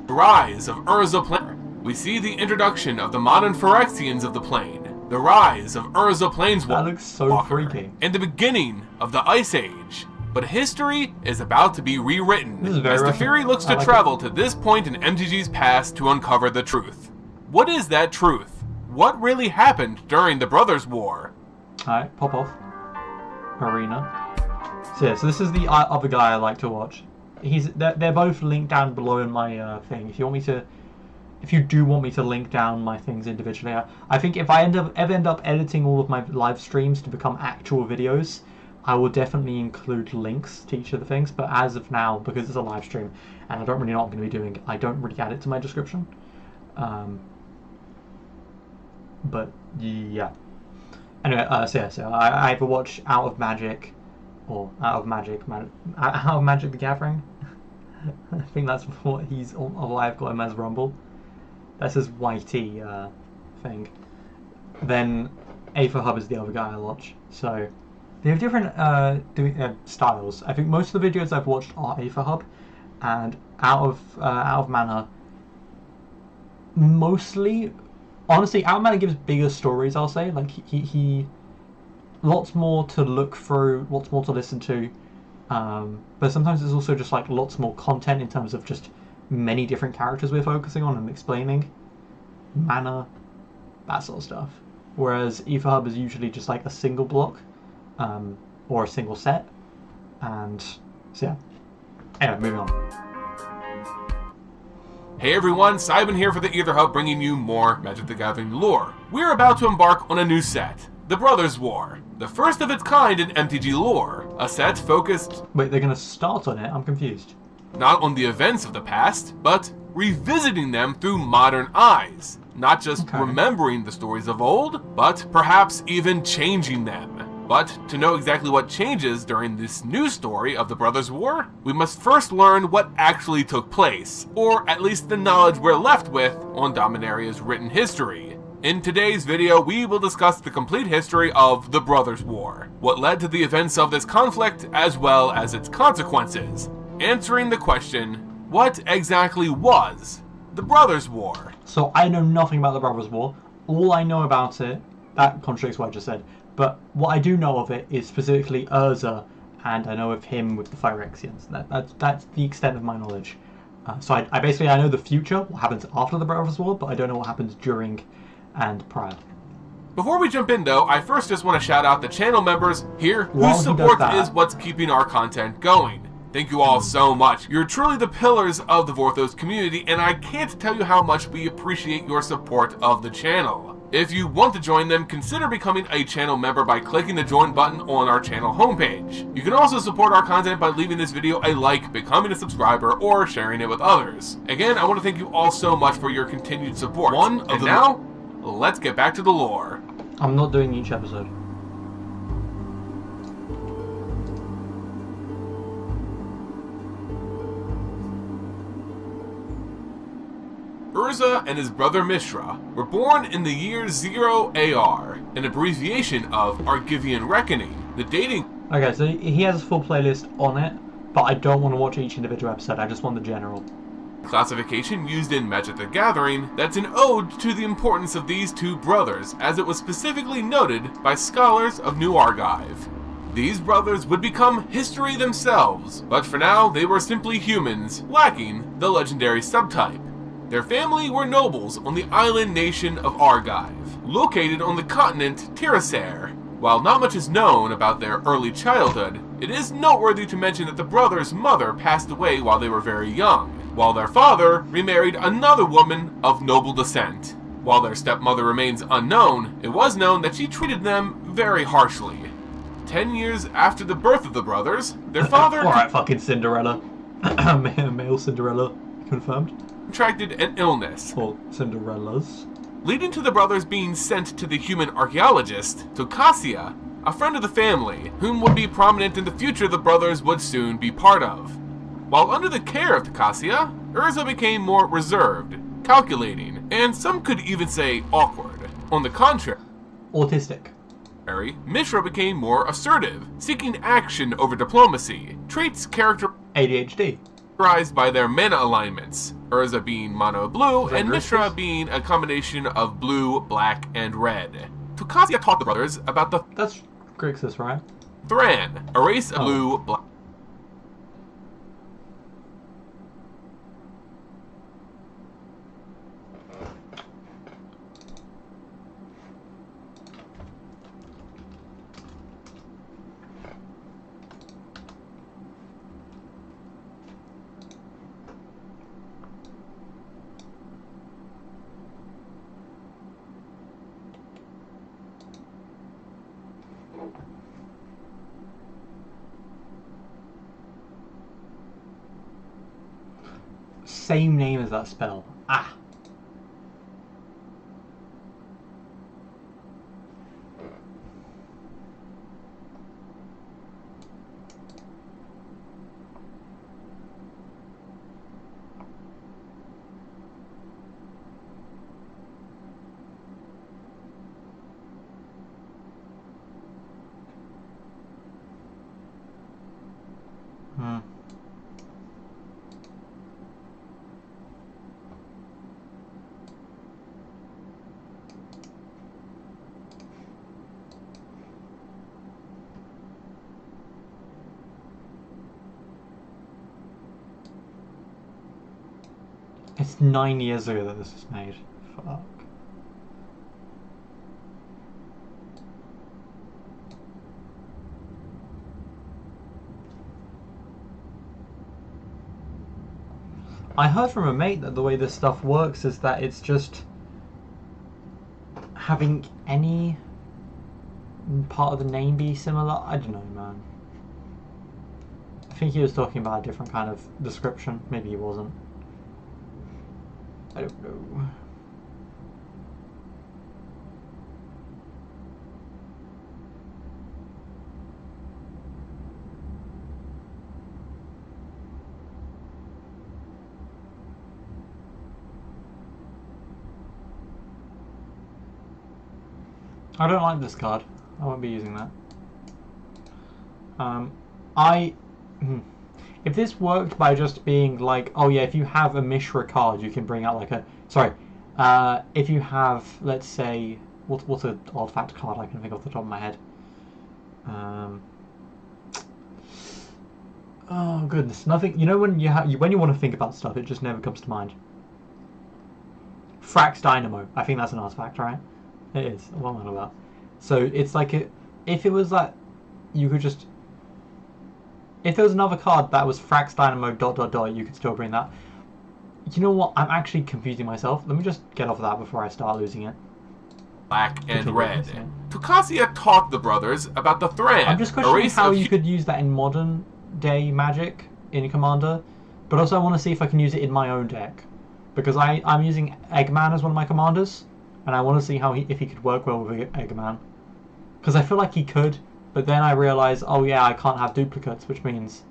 rise of Urza Plane. We see the introduction of the modern Phyrexians of the plane. The rise of Urza Planeswalker. That looks so freaky. And the beginning of the Ice Age. But history is about to be rewritten This is very as the Russian. Fury looks to I like travel it. to this point in MTG's past to uncover the truth. What is that truth? What really happened during the Brothers' War? Alright, pop off. Arena. So yeah, so this is the other guy I like to watch. They're both linked down below in my thing. If you do want me to link down my things individually, I think if I ever end up editing all of my live streams to become actual videos, I will definitely include links to each of the things. But as of now, because it's a live stream and I don't really know what I'm going to be doing, I don't really add it to my description. But yeah. Anyway, so I either watch Out of Magic or Out of Magic the Gathering. I think that's what why I've got him as Rumble. That's his YT thing. Then Aether Hub is the other guy I watch. So they have different styles. I think most of the videos I've watched are Aether Hub, and Out of Mana. Mostly, honestly, Out of Mana gives bigger stories. I'll say, like he lots more to look through, lots more to listen to. But sometimes there's also just like lots more content in terms of just many different characters we're focusing on and explaining. Mana, that sort of stuff. Whereas Aether Hub is usually just like a single block, or a single set. And so yeah. Anyway, moving on. Hey everyone, Simon here for the Aether Hub, bringing you more Magic the Gathering lore. We're about to embark on a new set, the Brothers' War, the first of its kind in MTG lore. A set focused... Wait, they're gonna start on it? I'm confused. Not on the events of the past, but revisiting them through modern eyes. Not just remembering the stories of old, but perhaps even changing them. But to know exactly what changes during this new story of the Brothers' War, we must first learn what actually took place, or at least the knowledge we're left with on Dominaria's written history. In today's video, we will discuss the complete history of the Brothers' War, what led to the events of this conflict, as well as its consequences. Answering the question, what exactly was the Brothers' War? So I know nothing about the Brothers' War. All I know about it, that contradicts what I just said, but what I do know of it is specifically Urza, and I know of him with the Phyrexians. That's the extent of my knowledge. So I basically know the future, what happens after the Brothers' War, but I don't know what happens during and prior. Before we jump in though, I first just want to shout out the channel members here While whose he does support that- is what's keeping our content going. Thank you all so much. You're truly the pillars of the Vorthos community, and I can't tell you how much we appreciate your support of the channel. If you want to join them, consider becoming a channel member by clicking the join button on our channel homepage. You can also support our content by leaving this video a like, becoming a subscriber, or sharing it with others. Again, I want to thank you all so much for your continued support. And now, let's get back to the lore. I'm not doing each episode. Urza and his brother Mishra were born in the year 0 AR, an abbreviation of Argivian Reckoning. The dating... Okay, so he has a full playlist on it, but I don't want to watch each individual episode, I just want the general. classification used in Magic the Gathering that's an ode to the importance of these two brothers, as it was specifically noted by scholars of New Argive. These brothers would become history themselves, but for now they were simply humans, lacking the legendary subtype. Their family were nobles on the island nation of Argive, located on the continent Tirasair. While not much is known about their early childhood, it is noteworthy to mention that the brothers' mother passed away while they were very young, while their father remarried another woman of noble descent. While their stepmother remains unknown, it was known that she treated them very harshly. 10 years after the birth of the brothers, their father Alright, fucking Cinderella. Male Cinderella confirmed. contracted an illness, Or Cinderellas. leading to the brothers being sent to the human archaeologist, Tokasia, a friend of the family, whom would be prominent in the future the brothers would soon be part of. While under the care of Tokasia, Urza became more reserved, calculating, and some could even say awkward. On the contrary, Autistic. Mishra became more assertive, seeking action over diplomacy, traits ADHD. characterized by their mana alignments, Urza being mono blue, and Mishra Racist. being a combination of blue, black, and red. Tokasia taught the brothers about the That's Grixis, right? Thran, a race of blue, black. Same name as that spell. Ah. It's 9 years ago that this was made. Fuck. I heard from a mate that the way this stuff works is that it's just having any part of the name be similar. I don't know, man. I think he was talking about a different kind of description. Maybe he wasn't. I don't know. I don't like this card. I won't be using that. If this worked by just being like, oh yeah, if you have a Mishra card, you can bring out like a... Sorry. If you have, let's say... What's an artifact card I can think off the top of my head? Oh goodness, nothing... You know when when you want to think about stuff, it just never comes to mind. Frax Dynamo. I think that's an artifact, right? It is. What am I on about? So it's like if it was like you could just... If there was another card that was Frax Dynamo ... you could still bring that. You know what? I'm actually confusing myself. Let me just get off of that before I start losing it. Black and red. Tokasia taught the brothers about the Thran. I'm just questioning how you could use that in modern day Magic in Commander, but also I want to see if I can use it in my own deck, because I'm using Eggman as one of my commanders, and I want to see how if he could work well with Eggman, because I feel like he could. But then I realise, oh yeah, I can't have duplicates, which means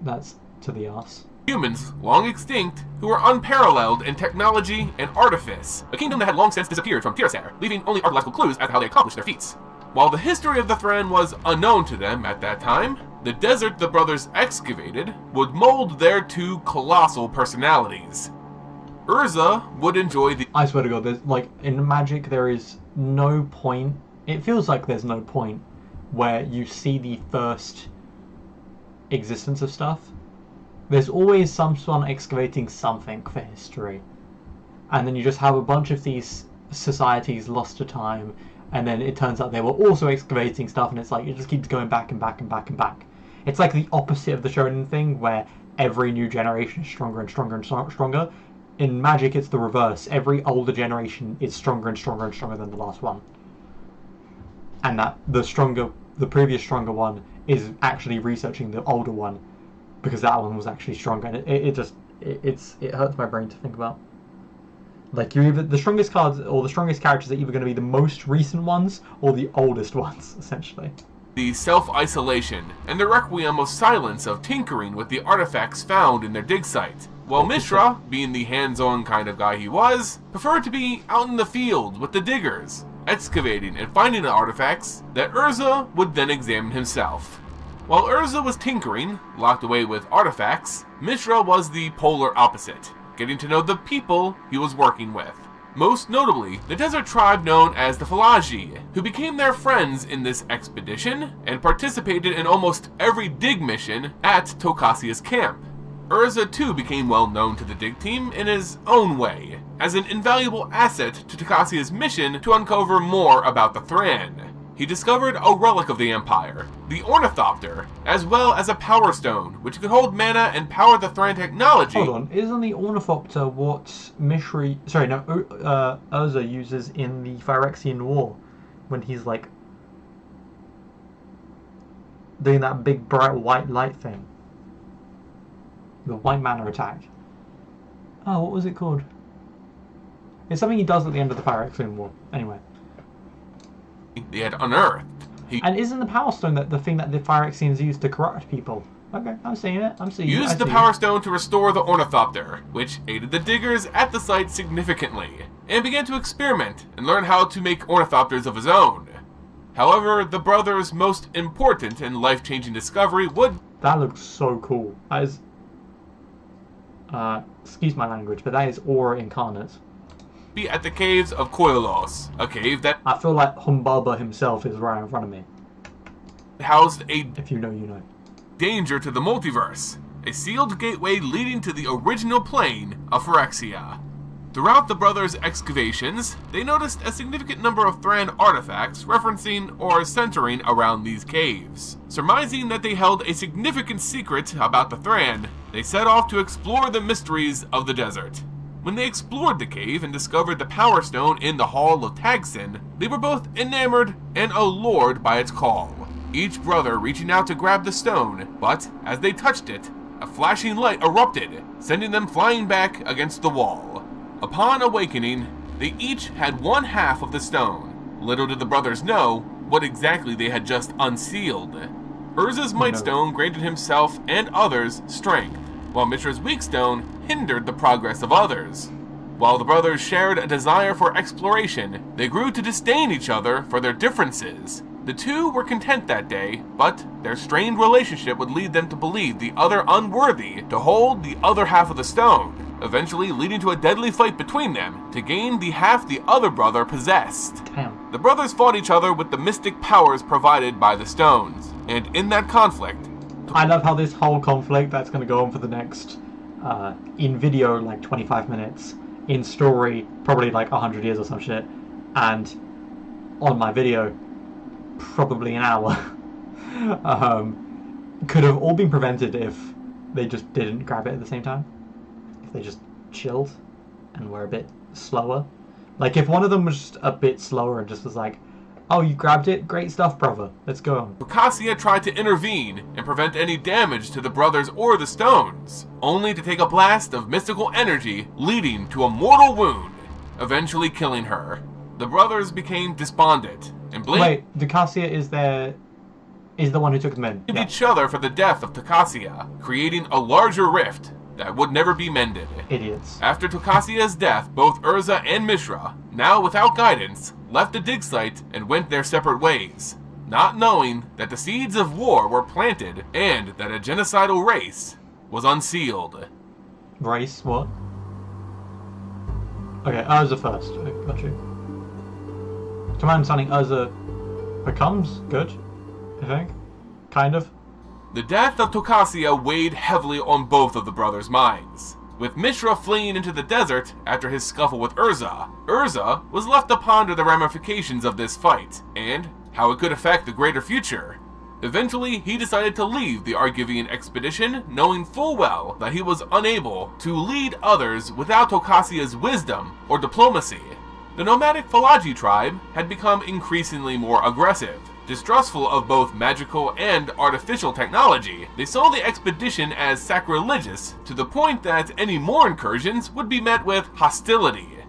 that's to the arse. Humans, long extinct, who were unparalleled in technology and artifice. A kingdom that had long since disappeared from Tirasair, leaving only archaeological clues as to how they accomplished their feats. While the history of the Thran was unknown to them at that time, The desert the brothers excavated would mold their two colossal personalities. Urza would enjoy the... I swear to God, there's, like, in Magic there is no point, it feels like there's no point where you see the first existence of stuff. There's always someone excavating something for history. And then you just have a bunch of these societies lost to time, and then it turns out they were also excavating stuff, and it's like, it just keeps going back and back and back and back. It's like the opposite of the Shonen thing, where every new generation is stronger and stronger and stronger. In Magic, it's the reverse. Every older generation is stronger and stronger and stronger than the last one. And that the previous stronger one is actually researching the older one, because that one was actually stronger. And it hurts my brain to think about. Like, you're either the strongest cards or the strongest characters are either going to be the most recent ones or the oldest ones, essentially. The self-isolation and the requiem of silence of tinkering with the artifacts found in their dig site, while Mishra, being the hands-on kind of guy he was, preferred to be out in the field with the diggers, excavating and finding the artifacts that Urza would then examine himself. While Urza was tinkering, locked away with artifacts, Mishra was the polar opposite, getting to know the people he was working with. Most notably, the desert tribe known as the Falaji, who became their friends in this expedition and participated in almost every dig mission at Tocasia's camp. Urza too became well known to the dig team in his own way, as an invaluable asset to Tocasia's mission to uncover more about the Thran. He discovered a relic of the Empire, the Ornithopter, as well as a Power Stone, which could hold mana and power the Thran technology. Hold on, isn't the Ornithopter what Urza uses in the Phyrexian War, when he's like doing that big bright white light thing? The white mana attack. Oh, what was it called? It's something he does at the end of the Phyrexian War. Anyway. They had unearthed. And isn't the Power Stone the thing that the Phyrexians use to corrupt people? Okay, I'm seeing it. I'm seeing it. Used the Power Stone to restore the Ornithopter, which aided the diggers at the site significantly, and began to experiment and learn how to make ornithopters of his own. However, the brothers' most important and life-changing discovery would... That looks so cool. That is... excuse my language, but that is Aura incarnate. Be at the caves of Koilos, a cave that I feel like Humbaba himself is right in front of me. Housed a If you know, you know. danger to the multiverse, a sealed gateway leading to the original plane of Phyrexia. Throughout the brothers' excavations, they noticed a significant number of Thran artifacts referencing or centering around these caves. Surmising that they held a significant secret about the Thran, they set off to explore the mysteries of the desert. When they explored the cave and discovered the Power Stone in the Hall of Tagsin, they were both enamored and allured by its call, each brother reaching out to grab the stone, but as they touched it, a flashing light erupted, sending them flying back against the wall. Upon awakening, they each had one half of the stone. Little did the brothers know what exactly they had just unsealed. Urza's Might Stone granted himself and others strength, while Mishra's Weak Stone hindered the progress of others. While the brothers shared a desire for exploration, they grew to disdain each other for their differences. The two were content that day, but their strained relationship would lead them to believe the other unworthy to hold the other half of the stone, eventually leading to a deadly fight between them to gain the half the other brother possessed. Damn. The brothers fought each other with the mystic powers provided by the stones, and in that conflict, I love how this whole conflict that's going to go on for the next, in video, like 25 minutes, in story, probably like 100 years or some shit, and on my video, probably an hour, could have all been prevented if they just didn't grab it at the same time. If they just chilled and were a bit slower. Like, if one of them was just a bit slower and just was like, oh, you grabbed it? Great stuff, brother. Let's go on. Tocasia tried to intervene and prevent any damage to the brothers or the stones, only to take a blast of mystical energy leading to a mortal wound, eventually killing her. The brothers became despondent and blamed Wait, Tocasia is the one who took them in. each other for the death of Tocasia, creating a larger rift that would never be mended. Idiots. After Tocasia's death, both Urza and Mishra, now without guidance, left the dig site and went their separate ways. not knowing that the seeds of war were planted and that a genocidal race was unsealed. Race, what? Okay, Urza first. Got you. To my understanding, Urza becomes good, I think. Kind of. The death of Tokasia weighed heavily on both of the brothers' minds. With Mishra fleeing into the desert after his scuffle with Urza, Urza was left to ponder the ramifications of this fight, and how it could affect the greater future. Eventually, he decided to leave the Argivian expedition, knowing full well that he was unable to lead others without Tokasia's wisdom or diplomacy. The nomadic Falaji tribe had become increasingly more aggressive. Distrustful of both magical and artificial technology, they saw the expedition as sacrilegious, to the point that any more incursions would be met with hostility.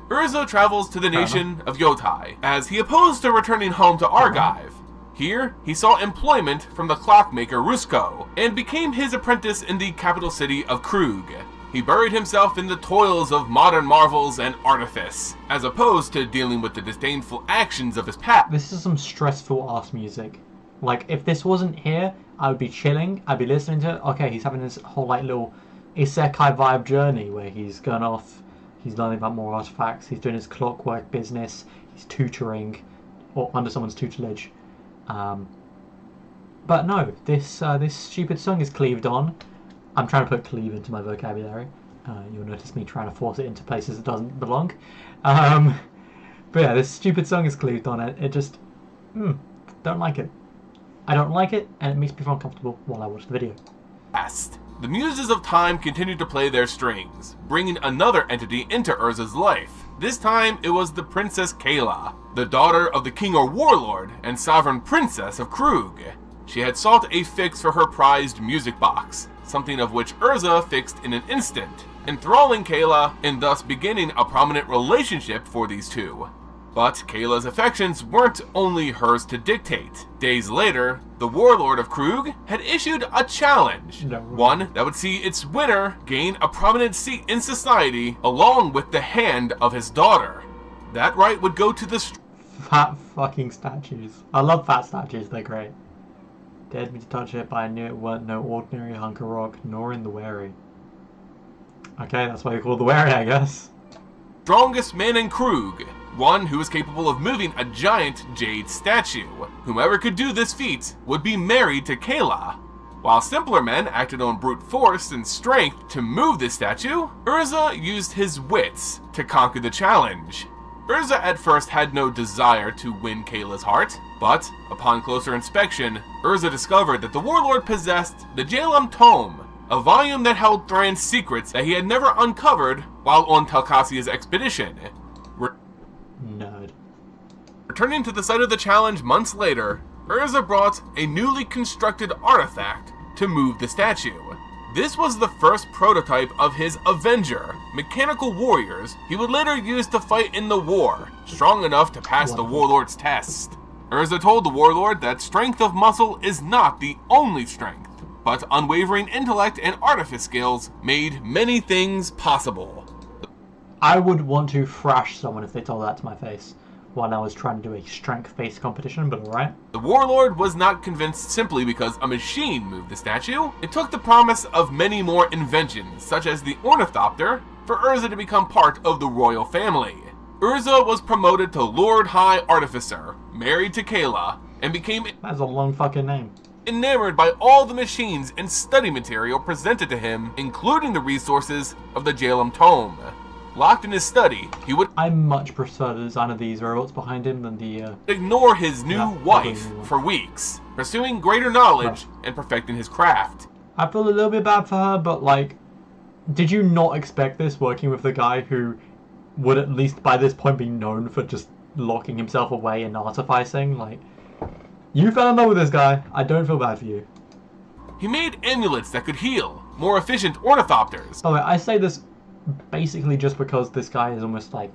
Urza travels to the nation of Yotai, as he opposed to returning home to Argive. Here, he saw employment from the clockmaker Rusko, and became his apprentice in the capital city of Krug. He buried himself in the toils of modern marvels and artifice, as opposed to dealing with the disdainful actions of his past. This is some stressful ass music. Like, if this wasn't here, I would be chilling, I'd be listening to it. Okay, he's having this whole, like, little isekai vibe journey where he's going off, he's learning about more artifacts, he's doing his clockwork business, he's tutoring, or under someone's tutelage. But no, this stupid song is cleaved on. I'm trying to put cleave into my vocabulary. You'll notice me trying to force it into places it doesn't belong. But yeah, this stupid song is cleaved on. It just... don't like it. I don't like it, and it makes me feel uncomfortable while I watch the video. The muses of time continued to play their strings, bringing another entity into Urza's life. This time, it was the Princess Kayla, the daughter of the king or warlord and sovereign princess of Krug. She had sought a fix for her prized music box, something of which Urza fixed in an instant, enthralling Kayla and thus beginning a prominent relationship for these two. But Kayla's affections weren't only hers to dictate. Days later, the warlord of Krug had issued a challenge, one that would see its winner gain a prominent seat in society along with the hand of his daughter. That right would go to the fat fucking statues. I love fat statues, they're great. Dared me to touch it, but I knew it weren't no ordinary hunk of rock, nor in the wary. Okay, that's why we call the wary, I guess. Strongest man in Krug, one who was capable of moving a giant jade statue. Whomever could do this feat would be married to Kayla. While simpler men acted on brute force and strength to move this statue, Urza used his wits to conquer the challenge. Urza at first had no desire to win Kayla's heart, but upon closer inspection, Urza discovered that the warlord possessed the Jalum Tome, a volume that held Thran's secrets that he had never uncovered while on Telkasia's expedition. Nerd. Returning to the site of the challenge months later, Urza brought a newly constructed artifact to move the statue. This was the first prototype of his Avenger, mechanical warriors he would later use to fight in the war, strong enough to pass the warlord's test. Urza told the warlord that strength of muscle is not the only strength, but unwavering intellect and artifice skills made many things possible. I would want to thrash someone if they told that to my face while I was trying to do a strength-based competition, but alright. The warlord was not convinced simply because a machine moved the statue. It took the promise of many more inventions, such as the ornithopter, for Urza to become part of the royal family. Urza was promoted to Lord High Artificer, married to Kayla, and became... That's a long fucking name. Enamored by all the machines and study material presented to him, including the resources of the Jalum Tome. Locked in his study, he would... I much prefer the design of these robots behind him than the... ignore his new wife for weeks, pursuing greater knowledge and perfecting his craft. I feel a little bit bad for her, but like, did you not expect this working with the guy who would at least by this point be known for just locking himself away and artificing? Like, you fell in love with this guy. I don't feel bad for you. He made amulets that could heal, more efficient ornithopters. Oh, I say this basically just because this guy is almost like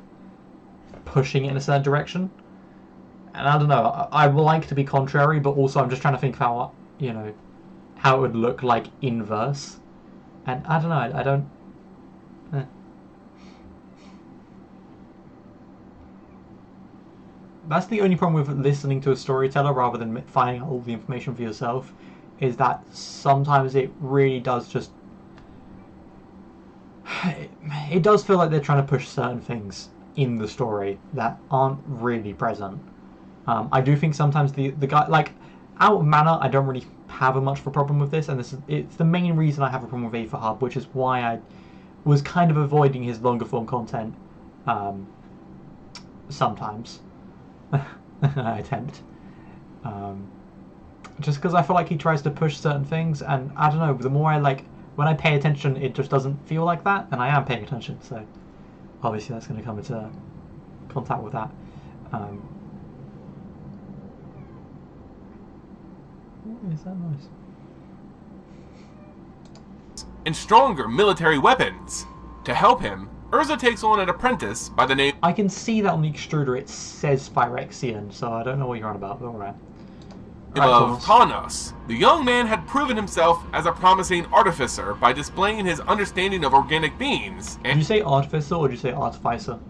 pushing it in a certain direction. And I don't know, I would like to be contrary, but also I'm just trying to think of how, you know, how it would look like inverse. And I don't know, I don't... That's the only problem with listening to a storyteller rather than finding out all the information for yourself, is that sometimes it really does just... It does feel like they're trying to push certain things in the story that aren't really present. I do think sometimes the guy... Like, out of manner, I don't really have much of a problem with this, and it's the main reason I have a problem with A for Hub, which is why I was kind of avoiding his longer form content sometimes. I attempt. Just because I feel like he tries to push certain things, and I don't know, the more I like... When I pay attention, it just doesn't feel like that, and I am paying attention, so obviously that's going to come into contact with that. What is that noise? And stronger military weapons. To help him, Urza takes on an apprentice by the name I can see that on the extruder it says Phyrexian, so I don't know what you're on about, but alright. of Tanos. The young man had proven himself as a promising artificer by displaying his understanding of organic beings Did you say artificer or did you say artificer?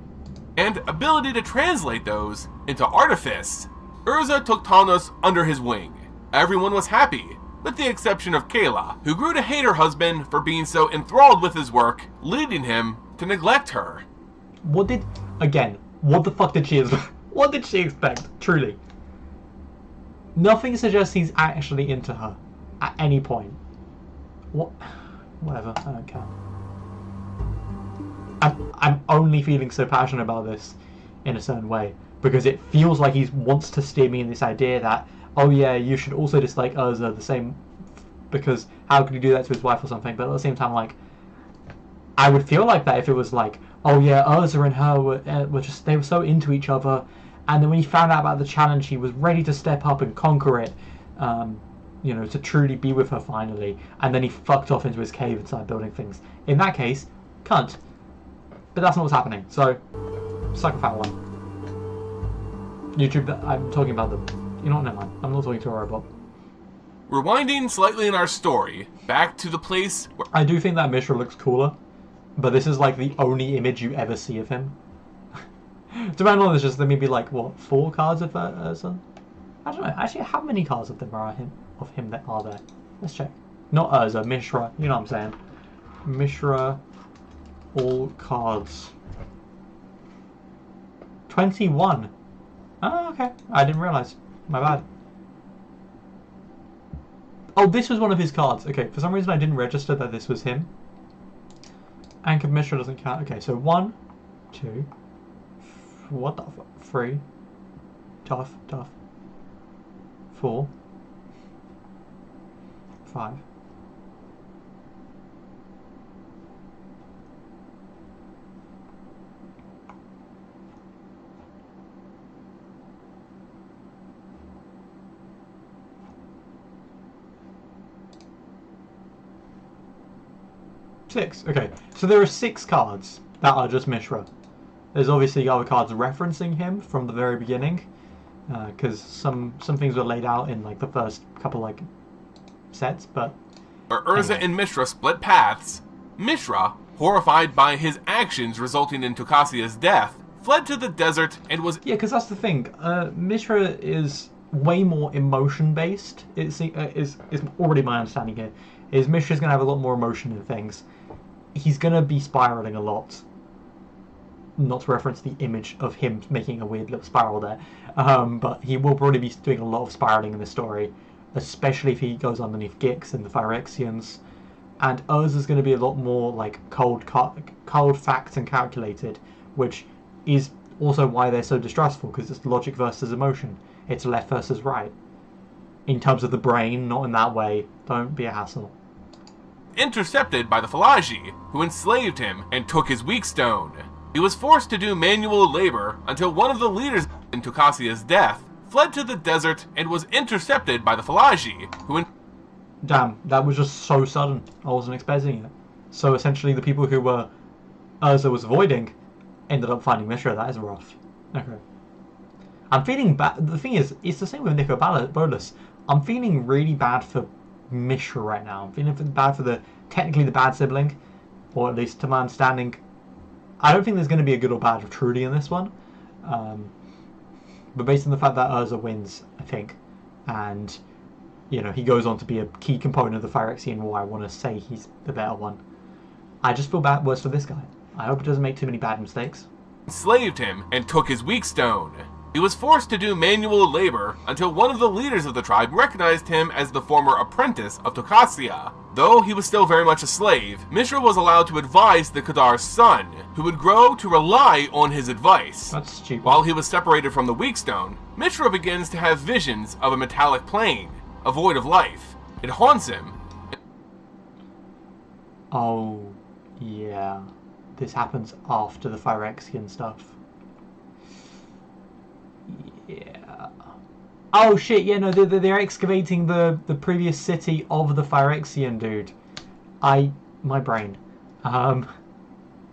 and ability to translate those into artifice. Urza took Tanos under his wing. Everyone was happy, with the exception of Kayla, who grew to hate her husband for being so enthralled with his work, leading him to neglect her. What the fuck did she what did she expect? Truly. Nothing suggests he's actually into her at any point. What? Whatever, I don't care. I'm only feeling so passionate about this in a certain way because it feels like he wants to steer me in this idea that, oh yeah, you should also dislike Urza the same, because how could he do that to his wife or something? But at the same time, like, I would feel like that if it was like, oh yeah, Urza and her were just, they were so into each other, and then when he found out about the challenge, he was ready to step up and conquer it, you know, to truly be with her finally, and then he fucked off into his cave and started building things. In that case, cunt. But that's not what's happening, so psychopath one. YouTube, I'm talking about the... You know what, never mind. I'm not talking to a robot. Rewinding slightly in our story, back to the place where... I do think that Mishra looks cooler, but this is like the only image you ever see of him. To my knowledge, there's just maybe like, what, 4 cards of Urza? I don't know. Actually, how many cards of them are him that are there? Let's check. Not Urza, Mishra. You know what I'm saying. Mishra, all cards. 21. Oh, okay. I didn't realise. My bad. Oh, this was one of his cards. Okay, for some reason I didn't register that this was him. Anchor of Mishra doesn't count. Okay, so 1, 2, what the fuck? 3, tough. 4, 5. 6. Okay, so there are 6 cards that are just Mishra. There's obviously other cards referencing him from the very beginning, because some things were laid out in like the first couple like sets, but where Urza and Mishra split paths, Mishra, horrified by his actions resulting in Tokasia's death, fled to the desert and was... Yeah, because that's the thing. Mishra is way more emotion-based. Is already my understanding here. Is Mishra's going to have a lot more emotion in things. He's going to be spiraling a lot. Not to reference the image of him making a weird little spiral there. But he will probably be doing a lot of spiraling in the story. Especially if he goes underneath Gix and the Phyrexians. And Urza's going to be a lot more like cold facts and calculated. Which is also why they're so distrustful. Because it's logic versus emotion. It's left versus right. In terms of the brain, not in that way. Don't be a hassle. Intercepted by the Falagi, who enslaved him and took his weak stone. He was forced to do manual labor until one of the leaders in Tokasia's death fled to the desert and was intercepted by the Falagi, who... Damn, that was just so sudden. I wasn't expecting it. So essentially the people who were Urza was avoiding ended up finding Mishra. That is rough. Okay. I'm feeling bad. The thing is, it's the same with NICO BOLAS. I'm feeling really bad for Mishra right now. I'm feeling bad for technically the bad sibling, or at least to my understanding. I don't think there's going to be a good or bad of Trudy in this one. But based on the fact that Urza wins, I think, and he goes on to be a key component of the Phyrexian War, I want to say he's the better one. I just feel worse for this guy. I hope he doesn't make too many bad mistakes. Enslaved him and took his weak stone. He was forced to do manual labor until one of the leaders of the tribe recognized him as the former apprentice of Tokasia. Though he was still very much a slave, Mishra was allowed to advise the Kadar's son, who would grow to rely on his advice. That's stupid. While he was separated from the weak stone, Mishra begins to have visions of a metallic plane, a void of life. It haunts him. Oh, yeah. This happens after the Phyrexian stuff. Yeah. Oh shit, yeah, no, they're excavating the previous city of the Phyrexian dude. My brain.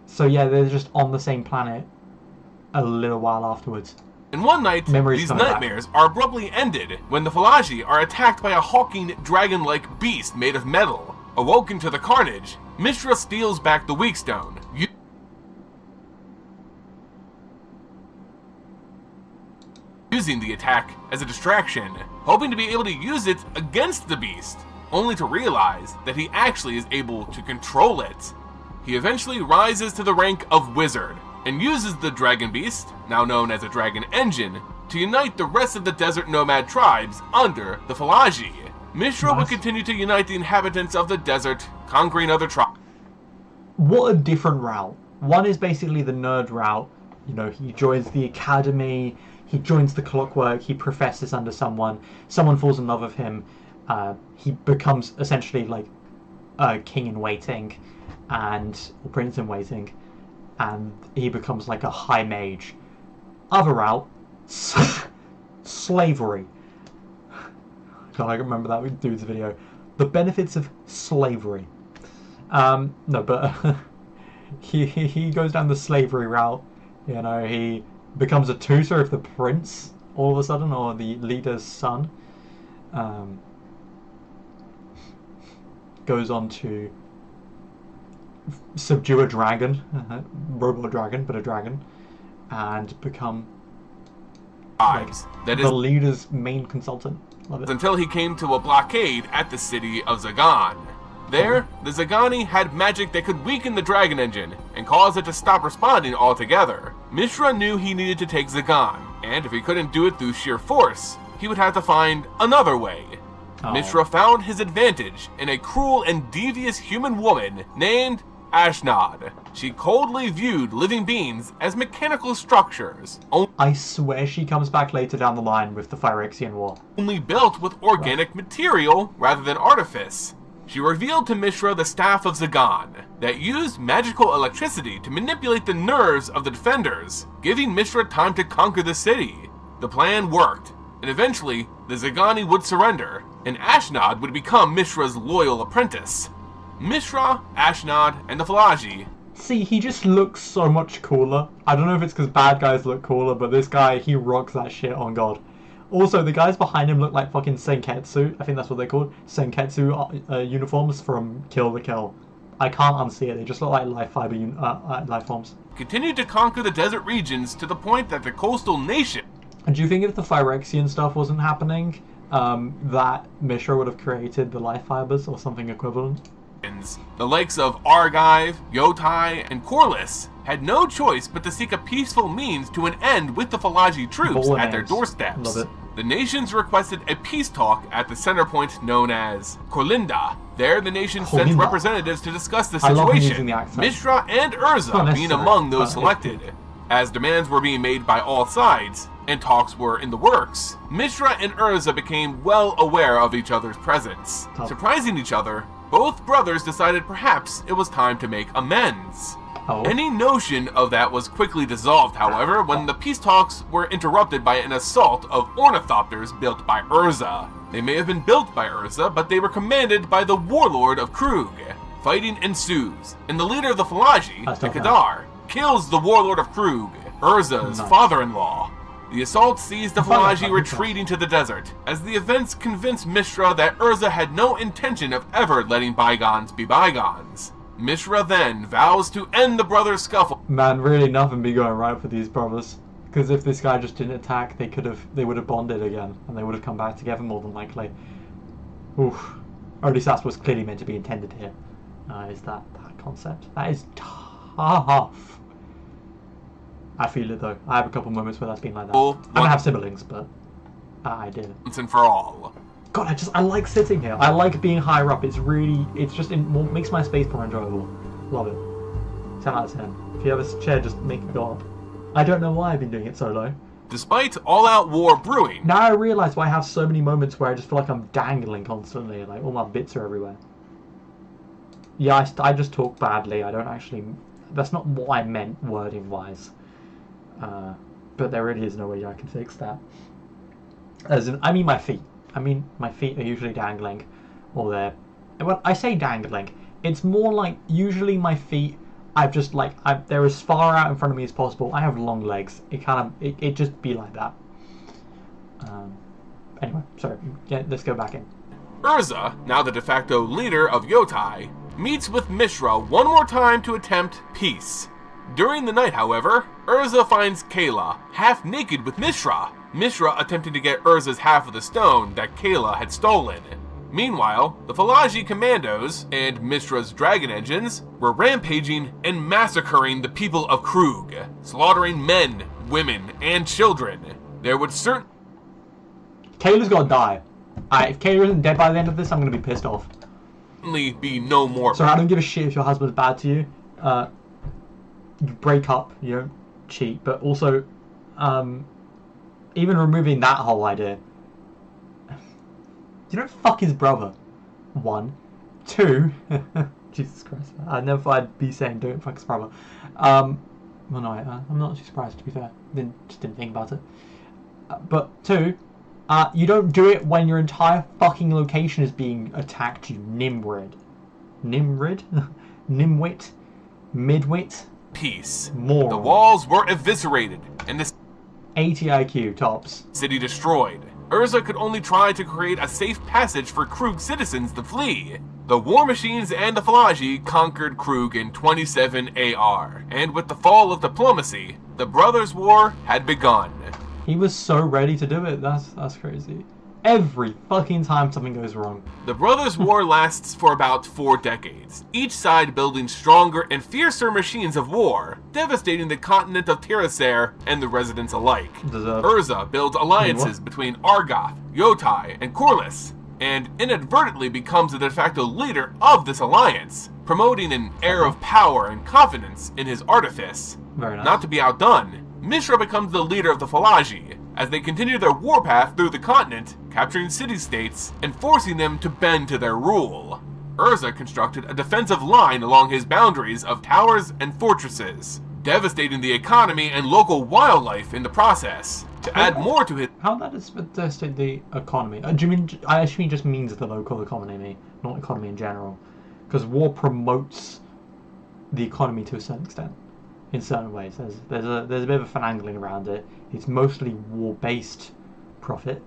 So yeah, they're just on the same planet a little while afterwards. And one night, these nightmares are abruptly ended when the Falaji are attacked by a hulking, dragon-like beast made of metal. Awoken to the carnage, Mishra steals back the weak stone, using the attack as a distraction, hoping to be able to use it against the beast, only to realize that he actually is able to control it. He eventually rises to the rank of wizard, and uses the dragon beast, now known as a dragon engine, to unite the rest of the desert nomad tribes under the Falaji. Mishra would continue to unite the inhabitants of the desert, conquering other tribes. What a different route. One is basically the nerd route. He joins the academy, he joins the clockwork, he professes under someone falls in love with him, he becomes essentially like a king in waiting, or prince in waiting, and he becomes like a high mage. Other route, slavery. God, I remember that dude's video. The benefits of slavery. No, but he goes down the slavery route. He becomes a tutor of the prince all of a sudden, or the leader's son. Goes on to subdue a dragon, robot dragon, but a dragon, and become the leader's main consultant. Love it. Until he came to a blockade at the city of Zagan. There, the Zagani had magic that could weaken the dragon engine and cause it to stop responding altogether. Mishra knew he needed to take Zagan, and if he couldn't do it through sheer force, he would have to find another way. Mishra found his advantage in a cruel and devious human woman named Ashnod. She coldly viewed living beings as mechanical structures. I swear she comes back later down the line with the Phyrexian War. Only built with organic material rather than artifice. She revealed to Mishra the Staff of Zagan that used magical electricity to manipulate the nerves of the defenders, giving Mishra time to conquer the city. The plan worked, and eventually the Zagani would surrender, and Ashnod would become Mishra's loyal apprentice. Mishra, Ashnod, and the Falaji. See, he just looks so much cooler. I don't know if it's because bad guys look cooler, but this guy, he rocks that shit on God. Also, the guys behind him look like fucking Senketsu. I think that's what they're called. Senketsu uniforms from Kill the Kill. I can't unsee it. They just look like life forms. Continued to conquer the desert regions to the point that the coastal nation. And do you think if the Phyrexian stuff wasn't happening, that Mishra would have created the life fibers or something equivalent? The lakes of Argive, Yotai, and Corliss had no choice but to seek a peaceful means to an end with the Falaji troops at their doorsteps. Love it. The nations requested a peace talk at the center point known as Korlinda. There, the nations sent representatives to discuss the situation, Mishra and Urza being among those selected. As demands were being made by all sides, and talks were in the works, Mishra and Urza became well aware of each other's presence. Surprising each other, both brothers decided perhaps it was time to make amends. Any notion of that was quickly dissolved, however, when the peace talks were interrupted by an assault of ornithopters built by Urza. They may have been built by Urza, but they were commanded by the warlord of Krug. Fighting ensues, and the leader of the Falaji, the Kadar, kills the warlord of Krug, Urza's father-in-law. The assault sees the Falaji retreating to the desert, as the events convince Mishra that Urza had no intention of ever letting bygones be bygones. Mishra then vows to end the brothers' scuffle. Man, really nothing be going right for these brothers. Because if this guy just didn't attack, they would have bonded again, and they would have come back together more than likely. Oof. Or at least that's what's clearly meant to be intended here. Is that concept? That is tough. I feel it though. I have a couple moments where that's been like that. I don't have siblings, but I did. Once and for all. God, I like sitting here. I like being higher up. It makes my space more enjoyable. Love it. 10 out of 10. If you have a chair, just make it go up. I don't know why I've been doing it so low. Despite all-out war brewing... Now I realise why I have so many moments where I just feel like I'm dangling constantly, like all my bits are everywhere. Yeah, I just talk badly. I don't actually... That's not what I meant wording-wise. But there really is no way I can fix that. As in, I mean my feet. My feet are usually dangling, or they're... Well, I say dangling. It's more like, usually my feet... they're as far out in front of me as possible. I have long legs. It just be like that. Anyway, sorry. Yeah, let's go back in. Urza, now the de facto leader of Yotai, meets with Mishra one more time to attempt peace. During the night, however, Urza finds Kayla half naked with Mishra. Mishra attempting to get Urza's half of the stone that Kayla had stolen. Meanwhile, the Falaji commandos and Mishra's dragon engines were rampaging and massacring the people of Krug, slaughtering men, women, and children. There would Kayla's gotta die. If Kayla isn't dead by the end of this, I'm gonna be pissed off. certainly be no more. So I don't give a shit if your husband's bad to you. You break up, you don't cheat, but also, even removing that whole idea. You don't fuck his brother. 1. 2. Jesus Christ. I never thought I'd be saying don't fuck his brother. Well, no, I'm not too surprised, to be fair. Just didn't think about it. But 2, you don't do it when your entire fucking location is being attacked, you Nimrid. Nimrid? Nimwit? Midwit? Peace. More. The walls were eviscerated, and the 80 IQ, tops. city destroyed. Urza could only try to create a safe passage for Krug citizens to flee. The War Machines and the Falaji conquered Krug in 27 AR, and with the fall of diplomacy, the Brothers' War had begun. He was so ready to do it, that's crazy. Every fucking time something goes wrong. The Brothers' War lasts for about 4 decades, each side building stronger and fiercer machines of war, devastating the continent of Tirasair and the residents alike. Urza builds alliances between Argoth, Yotai, and Corliss, and inadvertently becomes the de facto leader of this alliance, promoting an air of power and confidence in his artifice. Very nice. Not to be outdone, Mishra becomes the leader of the Falaji, as they continue their warpath through the continent, capturing city-states and forcing them to bend to their rule. Urza constructed a defensive line along his boundaries of towers and fortresses, devastating the economy and local wildlife in the process. To add more to his... How that is devastate the economy? Do you mean, I assume it just means the local economy, not economy in general. Because war promotes the economy to a certain extent. In certain ways, there's a bit of a finagling around it. It's mostly war-based profit,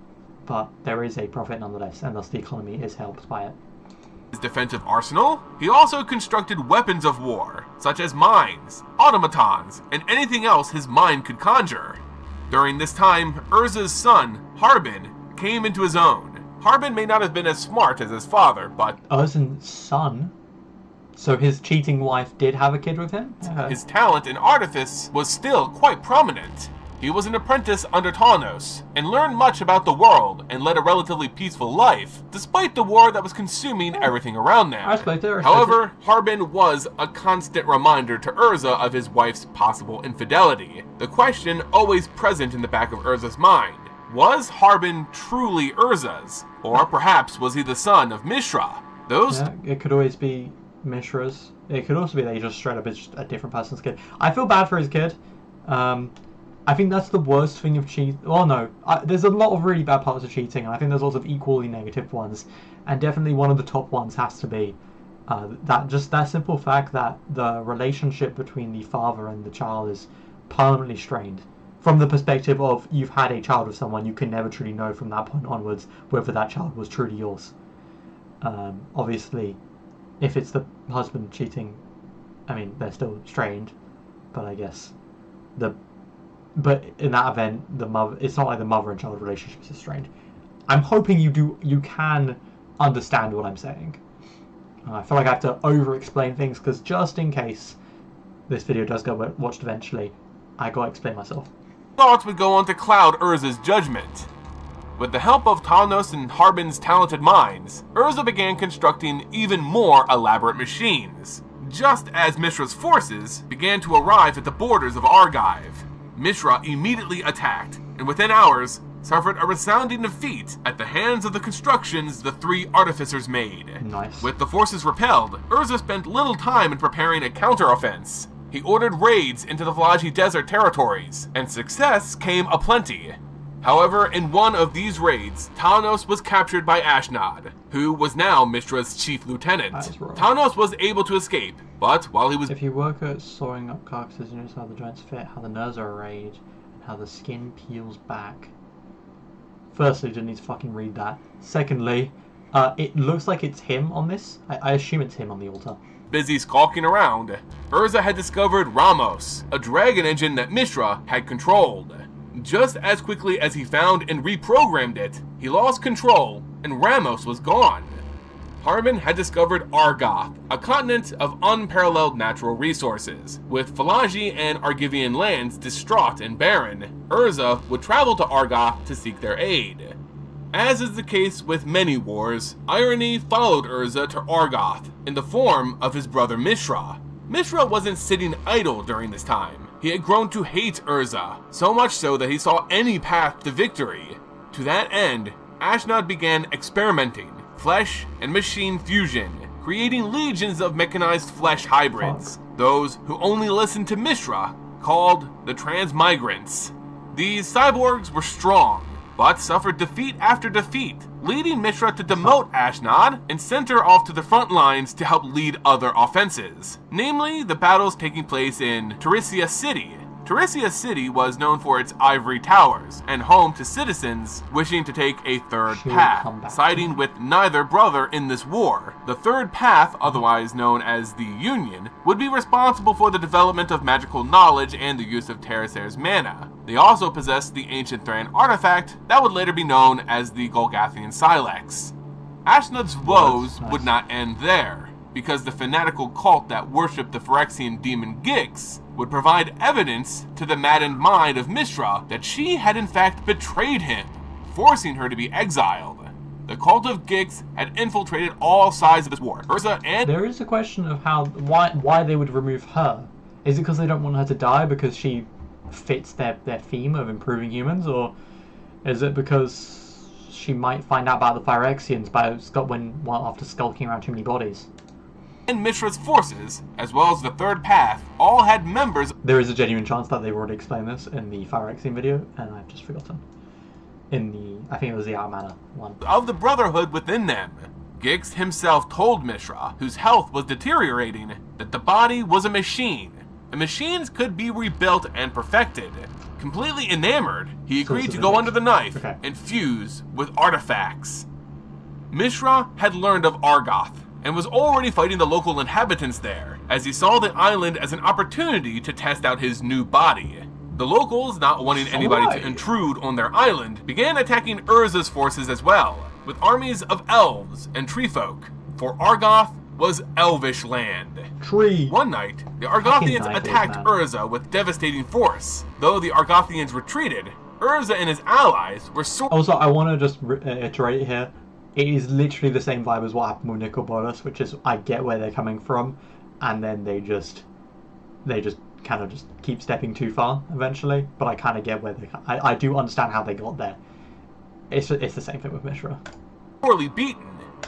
but there is a profit nonetheless, and thus the economy is helped by it. His defensive arsenal, he also constructed weapons of war, such as mines, automatons, and anything else his mind could conjure. During this time, Urza's son, Harbin, came into his own. Harbin may not have been as smart as his father, but... Urza's son? So his cheating wife did have a kid with him? His talent in artifice was still quite prominent. He was an apprentice under Tanos, and learned much about the world, and led a relatively peaceful life, despite the war that was consuming everything around them. However, Harbin was a constant reminder to Urza of his wife's possible infidelity. The question always present in the back of Urza's mind: was Harbin truly Urza's? Or perhaps was he the son of Mishra? It could always be Mishra's. It could also be that he just straight up is just a different person's kid. I feel bad for his kid. I think that's the worst thing of cheating. Well, no. There's a lot of really bad parts of cheating, and I think there's lots of equally negative ones. And definitely one of the top ones has to be that simple fact that the relationship between the father and the child is permanently strained. From the perspective of you've had a child with someone, you can never truly know from that point onwards whether that child was truly yours. Obviously, if it's the husband cheating, I mean, they're still strained, but I guess the But in that event, it's not like the mother and child relationship is strained. I'm hoping you can understand what I'm saying. I feel like I have to over-explain things, because just in case this video does get watched eventually, I gotta explain myself. Thoughts would go on to cloud Urza's judgment. With the help of Tanos and Harbin's talented minds, Urza began constructing even more elaborate machines, just as Mishra's forces began to arrive at the borders of Argive. Mishra immediately attacked, and within hours, suffered a resounding defeat at the hands of the constructions the three artificers made. Nice. With the forces repelled, Urza spent little time in preparing a counteroffense. He ordered raids into the Falaji Desert territories, and success came aplenty. However, in one of these raids, Tanos was captured by Ashnod, who was now Mishra's chief lieutenant. Tanos was able to escape, but while he was... If you work at sawing up carcasses, you notice how the joints fit, how the nerves are arrayed, and how the skin peels back. Firstly, didn't need to fucking read that. Secondly, it looks like it's him on this. I assume it's him on the altar. Busy skulking around, Urza had discovered Ramos, a dragon engine that Mishra had controlled. Just as quickly as he found and reprogrammed it, he lost control, and Ramos was gone. Harbin had discovered Argoth, a continent of unparalleled natural resources. With Falaji and Argivian lands distraught and barren, Urza would travel to Argoth to seek their aid. As is the case with many wars, irony followed Urza to Argoth in the form of his brother Mishra. Mishra wasn't sitting idle during this time. He had grown to hate Urza, so much so that he saw any path to victory. To that end, Ashnod began experimenting, flesh and machine fusion, creating legions of mechanized flesh hybrids, those who only listened to Mishra, called the Transmigrants. These cyborgs were strong, but suffered defeat after defeat, leading Mishra to demote Ashnod and send her off to the front lines to help lead other offenses, namely the battles taking place in Teresia City. Teresia City was known for its ivory towers, and home to citizens wishing to take a third path, siding with neither brother in this war. The third path, otherwise known as the Union, would be responsible for the development of magical knowledge and the use of Teresa's mana. They also possessed the ancient Thran artifact that would later be known as the Golgathian Silex. Ashnod's woes would not end there, because the fanatical cult that worshipped the Phyrexian demon Gix would provide evidence to the maddened mind of Mishra that she had in fact betrayed him, forcing her to be exiled. The cult of Gix had infiltrated all sides of this war. Urza and... There is a question of why they would remove her. Is it because they don't want her to die because she fits their theme of improving humans, or is it because she might find out about the Phyrexians after skulking around too many bodies? And Mishra's forces, as well as the third path, all had members. There is a genuine chance that they've already explained this in the Phyrexian video, and I've just forgotten. I think it was the Outmanor one. Of the Brotherhood within them. Gix himself told Mishra, whose health was deteriorating, that the body was a machine, and machines could be rebuilt and perfected. Completely enamored, he agreed to go under the knife and fuse with artifacts. Mishra had learned of Argoth, and was already fighting the local inhabitants there, as he saw the island as an opportunity to test out his new body. The locals, not wanting anybody to intrude on their island, began attacking Urza's forces as well, with armies of elves and treefolk, for Argoth was elvish land. One night, the Argothians attacked Urza with devastating force. Though the Argothians retreated, Urza and his allies were Also, I want to just reiterate here, it is literally the same vibe as what happened with NICO BOLAS, which is, I get where they're coming from, and then they just kind of just keep stepping too far eventually, but I kind of get where I do understand how they got there. It's the same thing with Mishra. Poorly beaten.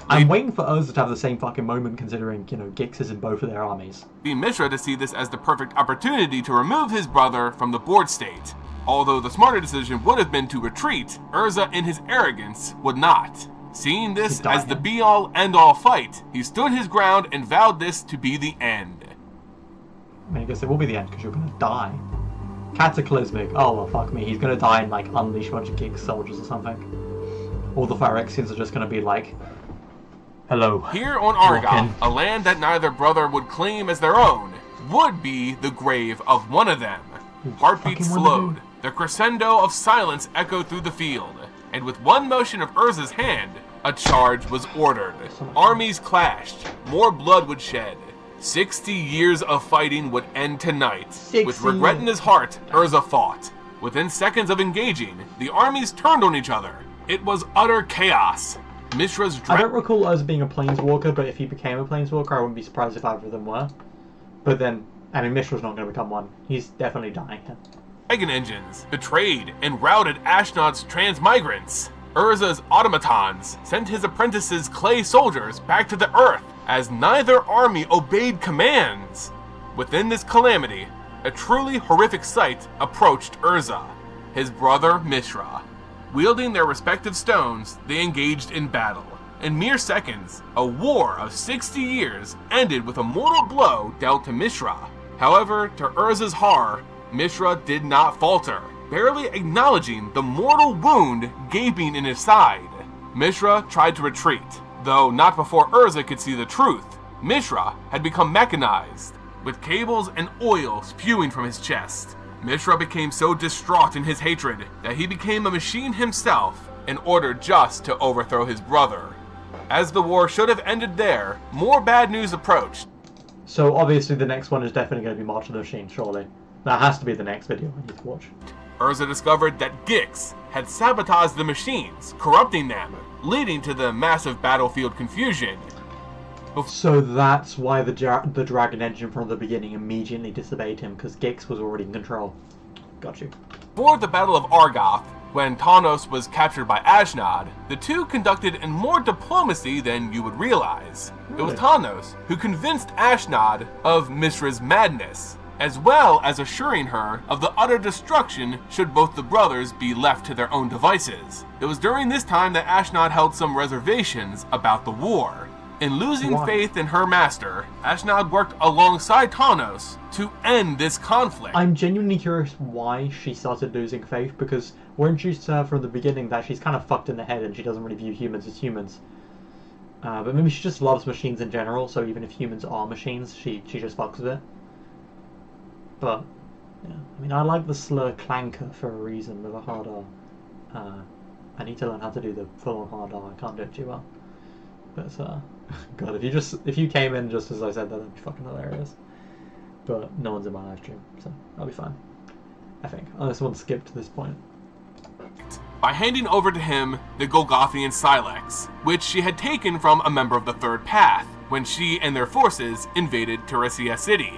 I'm waiting for Urza to have the same fucking moment, considering, Gix is in both of their armies. Mishra to see this as the perfect opportunity to remove his brother from the board state. Although the smarter decision would have been to retreat, Urza in his arrogance would not. Seeing this as the be-all, end-all fight, he stood his ground and vowed this to be the end. I mean, I guess it will be the end, because you're gonna die. Cataclysmic. Oh, well, fuck me. He's gonna die and, unleash a bunch of Gix soldiers or something. All the Phyrexians are just gonna be like, hello. Here on Argoth, a land that neither brother would claim as their own, would be the grave of one of them. Heartbeats slowed, The crescendo of silence echoed through the field, and with one motion of Urza's hand, a charge was ordered. Armies clashed, more blood would shed. 60 years of fighting would end tonight. With regret in his heart, Urza fought. Within seconds of engaging, the armies turned on each other. It was utter chaos. Mishra's I don't recall Urza being a planeswalker, but if he became a planeswalker, I wouldn't be surprised if either of them were. But then, I mean, Mishra's not going to become one. He's definitely dying. dragon engines betrayed and routed Ashnod's transmigrants. Urza's automatons sent his apprentices' clay soldiers back to the earth as neither army obeyed commands. Within this calamity, a truly horrific sight approached Urza, his brother Mishra. Wielding their respective stones, they engaged in battle. In mere seconds, a war of 60 years ended with a mortal blow dealt to Mishra. However, to Urza's horror, Mishra did not falter, barely acknowledging the mortal wound gaping in his side. Mishra tried to retreat, though not before Urza could see the truth. Mishra had become mechanized, with cables and oil spewing from his chest. Mishra became so distraught in his hatred that he became a machine himself in order just to overthrow his brother. As the war should have ended there, more bad news approached. So obviously the next one is definitely going to be March of the Machines, surely. That has to be the next video I need to watch. Urza discovered that Gix had sabotaged the machines, corrupting them, leading to the massive battlefield confusion. So that's why the Dragon Engine from the beginning immediately disobeyed him, because Gix was already in control. Got you. Before the Battle of Argoth, when Tawnos was captured by Ashnod, the two conducted in more diplomacy than you would realize. It was Tawnos who convinced Ashnod of Mishra's madness, as well as assuring her of the utter destruction should both the brothers be left to their own devices. It was during this time that Ashnod held some reservations about the war. In losing faith in her master, Ashnod worked alongside Tawnos to end this conflict. I'm genuinely curious why she started losing faith, because we're introduced to her from the beginning that she's kind of fucked in the head and she doesn't really view humans as humans. But maybe she just loves machines in general, so even if humans are machines, she just fucks with it. But, yeah, I mean, I like the slur clanker for a reason with a hard R. I need to learn how to do the full-on hard R, I can't do it too well. But, God, if you came in just as I said that, that'd be fucking hilarious. But no one's in my live stream, so I'll be fine. I think, unless someone skipped to this point. By handing over to him the Golgothian Silex, which she had taken from a member of the Third Path, when she and their forces invaded Teresia City.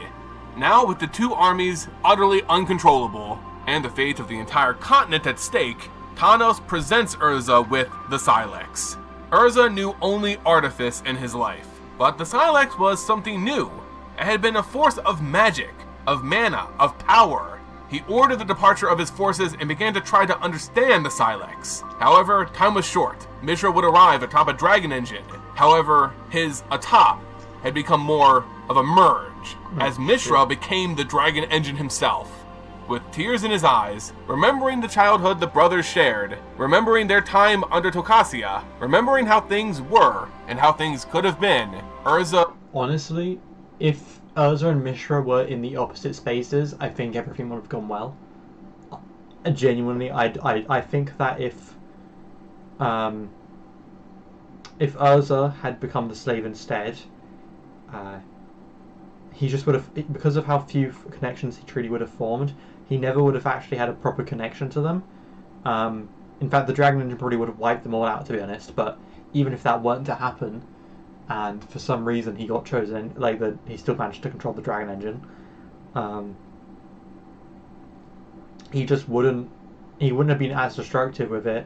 Now, with the two armies utterly uncontrollable, and the fate of the entire continent at stake, Tawnos presents Urza with the Silex. Urza knew only artifice in his life, but the Silex was something new. It had been a force of magic, of mana, of power. He ordered the departure of his forces and began to try to understand the Silex. However, time was short. Mishra would arrive atop a dragon engine. However, his atop had become more of a merge, as Mishra became the dragon engine himself. With tears in his eyes, remembering the childhood the brothers shared, remembering their time under Tokasia, remembering how things were and how things could have been, Urza... Honestly, if Urza and Mishra were in the opposite spaces, I think everything would have gone well. Genuinely, I think that if Urza had become the slave instead, he just would have, because of how few connections he truly would have formed, he never would have actually had a proper connection to them. In fact, the Dragon Engine probably would have wiped them all out, to be honest, but even if that weren't to happen, and for some reason he got chosen, he still managed to control the Dragon Engine, he wouldn't have been as destructive with it.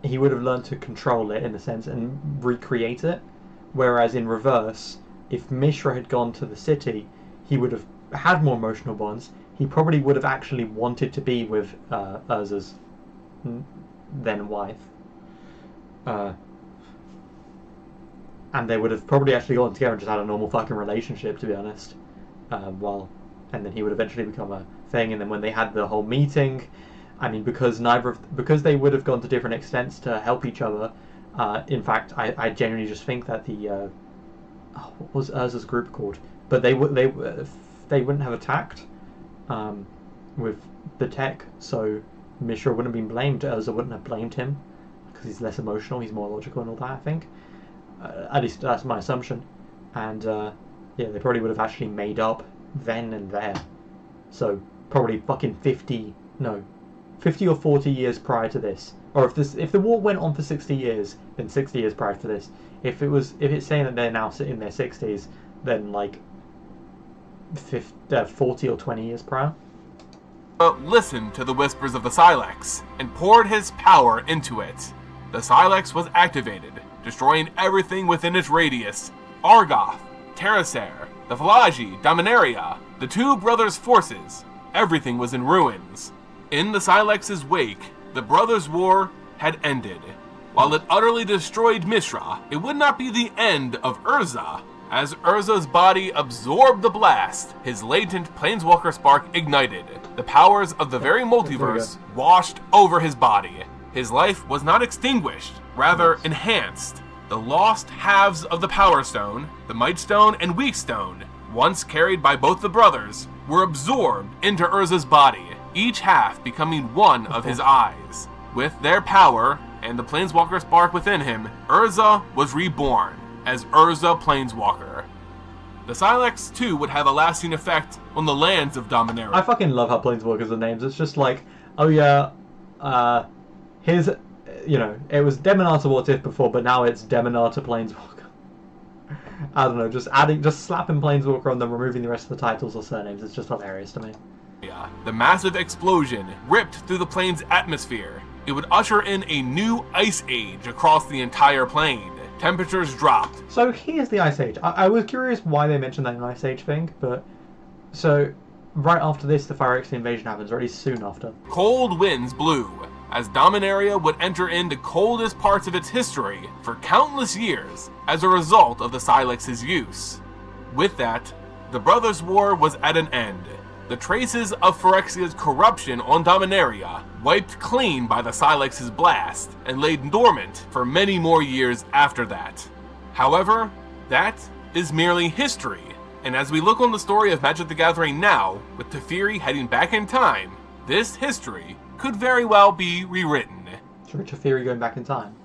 He would have learned to control it, in a sense, and recreate it. Whereas in reverse, if Mishra had gone to the city, he would have had more emotional bonds. He probably would have actually wanted to be with Urza's then wife. And they would have probably actually gotten together and just had a normal fucking relationship, to be honest. And then he would eventually become a thing, and then when they had the whole meeting, I mean, because they would have gone to different extents to help each other, in fact, I genuinely just think that the... what was Urza's group called? But they wouldn't have attacked with the tech, so Mishra wouldn't have been blamed. Urza wouldn't have blamed him because he's less emotional, he's more logical and all that, I think. At least that's my assumption. And yeah, they probably would have actually made up then and there. So probably fucking 50 or 40 years prior to this. Or if the war went on for 60 years, then 60 years prior to this. If it's saying that they're now in their 60s, then like 40 or 20 years prior. Listened to the whispers of the Silex and poured his power into it. The Silex was activated, destroying everything within its radius. Argoth, Terracer, the Philagi, Dominaria, the two brothers' forces. Everything was in ruins. In the Silex's wake, the brothers' war had ended. While it utterly destroyed Mishra, it would not be the end of Urza. As Urza's body absorbed the blast, his latent Planeswalker spark ignited. The powers of the very multiverse washed over his body. His life was not extinguished, rather enhanced. The lost halves of the Power Stone, the Might Stone and Weak Stone, once carried by both the brothers, were absorbed into Urza's body, each half becoming one of his eyes. With their power, and the Planeswalker spark within him, Urza was reborn as Urza Planeswalker. The Silex, too, would have a lasting effect on the lands of Dominaria. I fucking love how Planeswalkers are names. It's just like, oh yeah, here's, it was Demonata What If before, but now it's Demonata Planeswalker. I don't know, just slapping Planeswalker on them, removing the rest of the titles or surnames. It's just hilarious to me. The massive explosion ripped through the plane's atmosphere. It would usher in a new ice age across the entire plane. Temperatures dropped. So here's the Ice Age. I was curious why they mentioned that Ice Age thing, but so right after this, the Phyrexian invasion happens, or at least soon after. Cold winds blew, as Dominaria would enter in the coldest parts of its history for countless years as a result of the Silex's use. With that, the Brothers' War was at an end. The traces of Phyrexia's corruption on Dominaria wiped clean by the Silex's blast and laid dormant for many more years after that. However, that is merely history, and as we look on the story of Magic the Gathering now, with Teferi heading back in time, this history could very well be rewritten. So Teferi going back in time.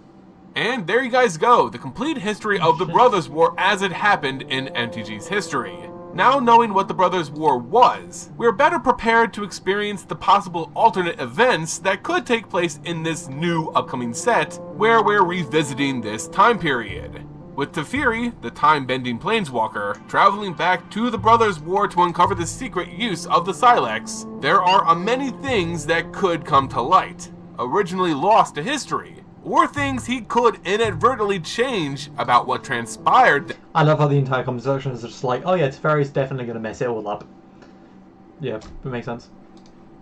And there you guys go, the complete history of the Brothers' War as it happened in MTG's history. Now knowing what the Brothers' War was, we're better prepared to experience the possible alternate events that could take place in this new upcoming set, where we're revisiting this time period. With Teferi, the time-bending planeswalker, traveling back to the Brothers' War to uncover the secret use of the Silex, there are many things that could come to light, originally lost to history, or things he could inadvertently change about what transpired. I love how the entire conversation is just like, oh yeah, Teferi's definitely going to mess it all up. Yeah, it makes sense.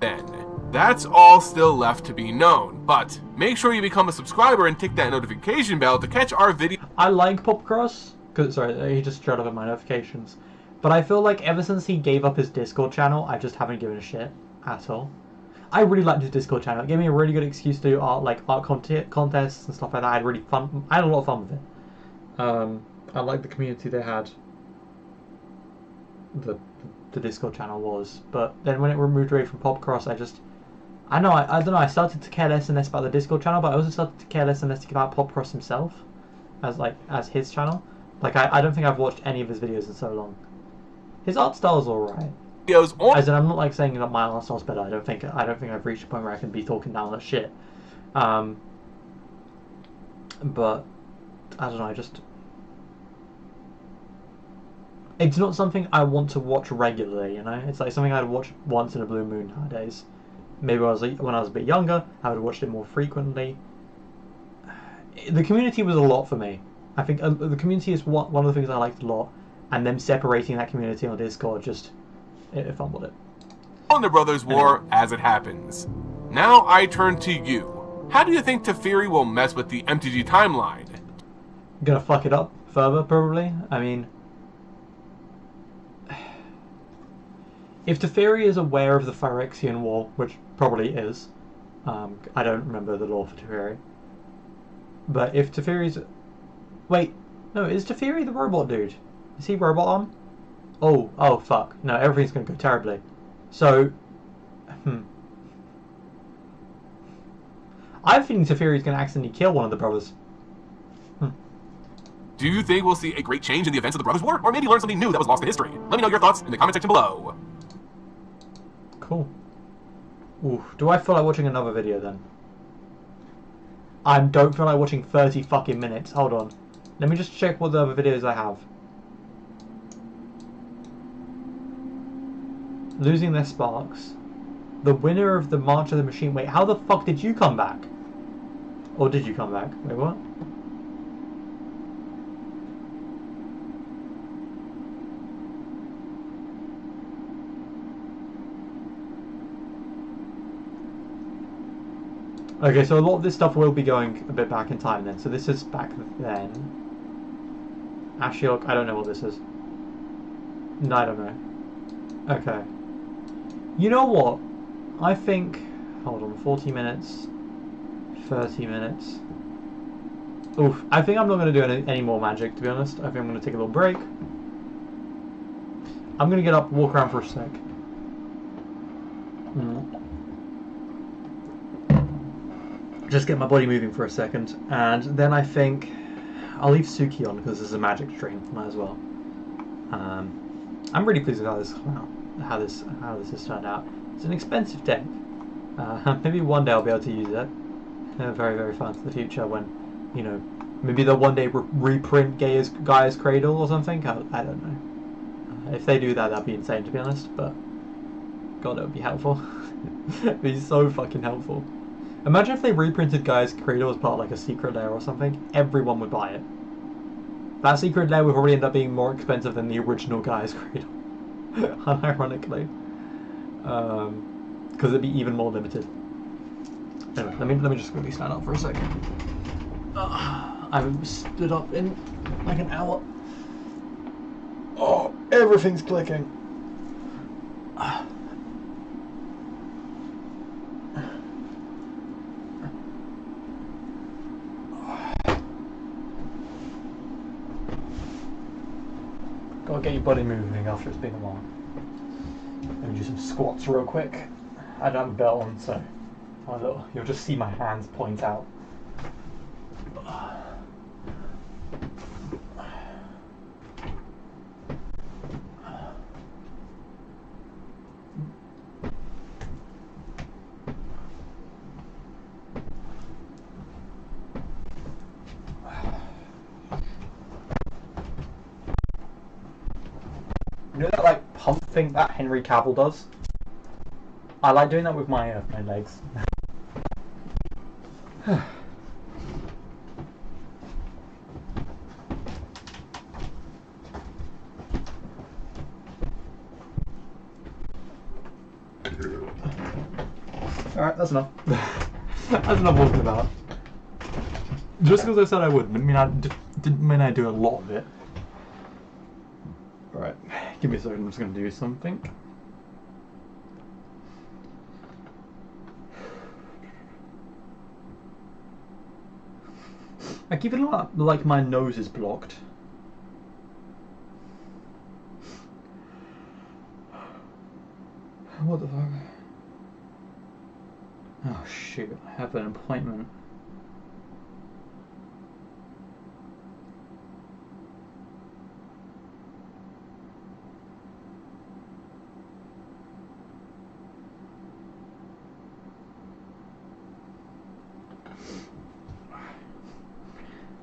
Then, that's all still left to be known, but make sure you become a subscriber and tick that notification bell to catch our video. I like Popcross, sorry, he just shut off my notifications, but I feel like ever since he gave up his Discord channel, I just haven't given a shit at all. I really liked his Discord channel. It gave me a really good excuse to do art contests and stuff like that. I had a lot of fun with it. I liked the community they had. The Discord channel was, but then when it moved away from Popcross, I don't know. I started to care less and less about the Discord channel, but I also started to care less and less about Popcross himself, as his channel. Like I don't think I've watched any of his videos in so long. His art style's alright. As in, I'm not like saying that my art style's better. I don't think I've reached a point where I can be talking down that shit. But I don't know. It's not something I want to watch regularly. It's like something I'd watch once in a blue moon nowadays. Maybe when I was a bit younger, I would have watched it more frequently. The community was a lot for me. I think the community is one of the things I liked a lot, and them separating that community on Discord just. It fumbled it. On the Brothers' War as it happens. Now I turn to you. How do you think Teferi will mess with the MTG timeline? Gonna fuck it up further, probably. I mean, if Teferi is aware of the Phyrexian War, which probably is, I don't remember the lore for Teferi. But if Teferi's... Wait, no, is Teferi the robot dude? Is he robot on? Oh, fuck. No, everything's going to go terribly. So, I have a feeling Teferi's going to accidentally kill one of the brothers. Do you think we'll see a great change in the events of the Brothers' War, or maybe learn something new that was lost to history? Let me know your thoughts in the comment section below. Cool. Ooh, do I feel like watching another video then? I don't feel like watching 30 fucking minutes. Hold on. Let me just check what the other videos I have. Losing their sparks. The winner of the March of the Machine. Wait, how the fuck did you come back? Or did you come back? Wait, what? Okay, so a lot of this stuff will be going a bit back in time then. So this is back then. Ashiok, I don't know what this is. No, I don't know. Okay. You know what? I think... Hold on, 40 minutes. 30 minutes. Oof, I think I'm not going to do any more magic, to be honest. I think I'm going to take a little break. I'm going to get up, walk around for a sec. Just get my body moving for a second, and then I think I'll leave Suki on because this is a magic stream. Might as well. I'm really pleased with how this has turned out. It's an expensive deck. Maybe one day I'll be able to use it. Very, very fun for the future when, you know, maybe they'll one day reprint Gaia's Cradle or something. I don't know. If they do that, that'd be insane, to be honest. But God, that would be helpful. It'd be so fucking helpful. Imagine if they reprinted Gaia's Cradle as part of like a secret lair or something. Everyone would buy it. That secret lair would probably end up being more expensive than the original Gaia's Cradle. Unironically. Because it'd be even more limited. Anyway, let me just quickly stand up for a second. I haven't stood up in like an hour. Oh, everything's clicking. Gotta get your body moving after it's been a while. Let me do some squats real quick. I don't have a belt on, so you'll just see my hands point out. You know that like pump thing that Henry Cavill does? I like doing that with my legs. Alright, that's enough. That's enough walking about. Just because I said I would, didn't mean I do a lot of it. Alright, give me a second, I'm just going to do something. I keep it like my nose is blocked. What the fuck? Oh shoot, I have an appointment.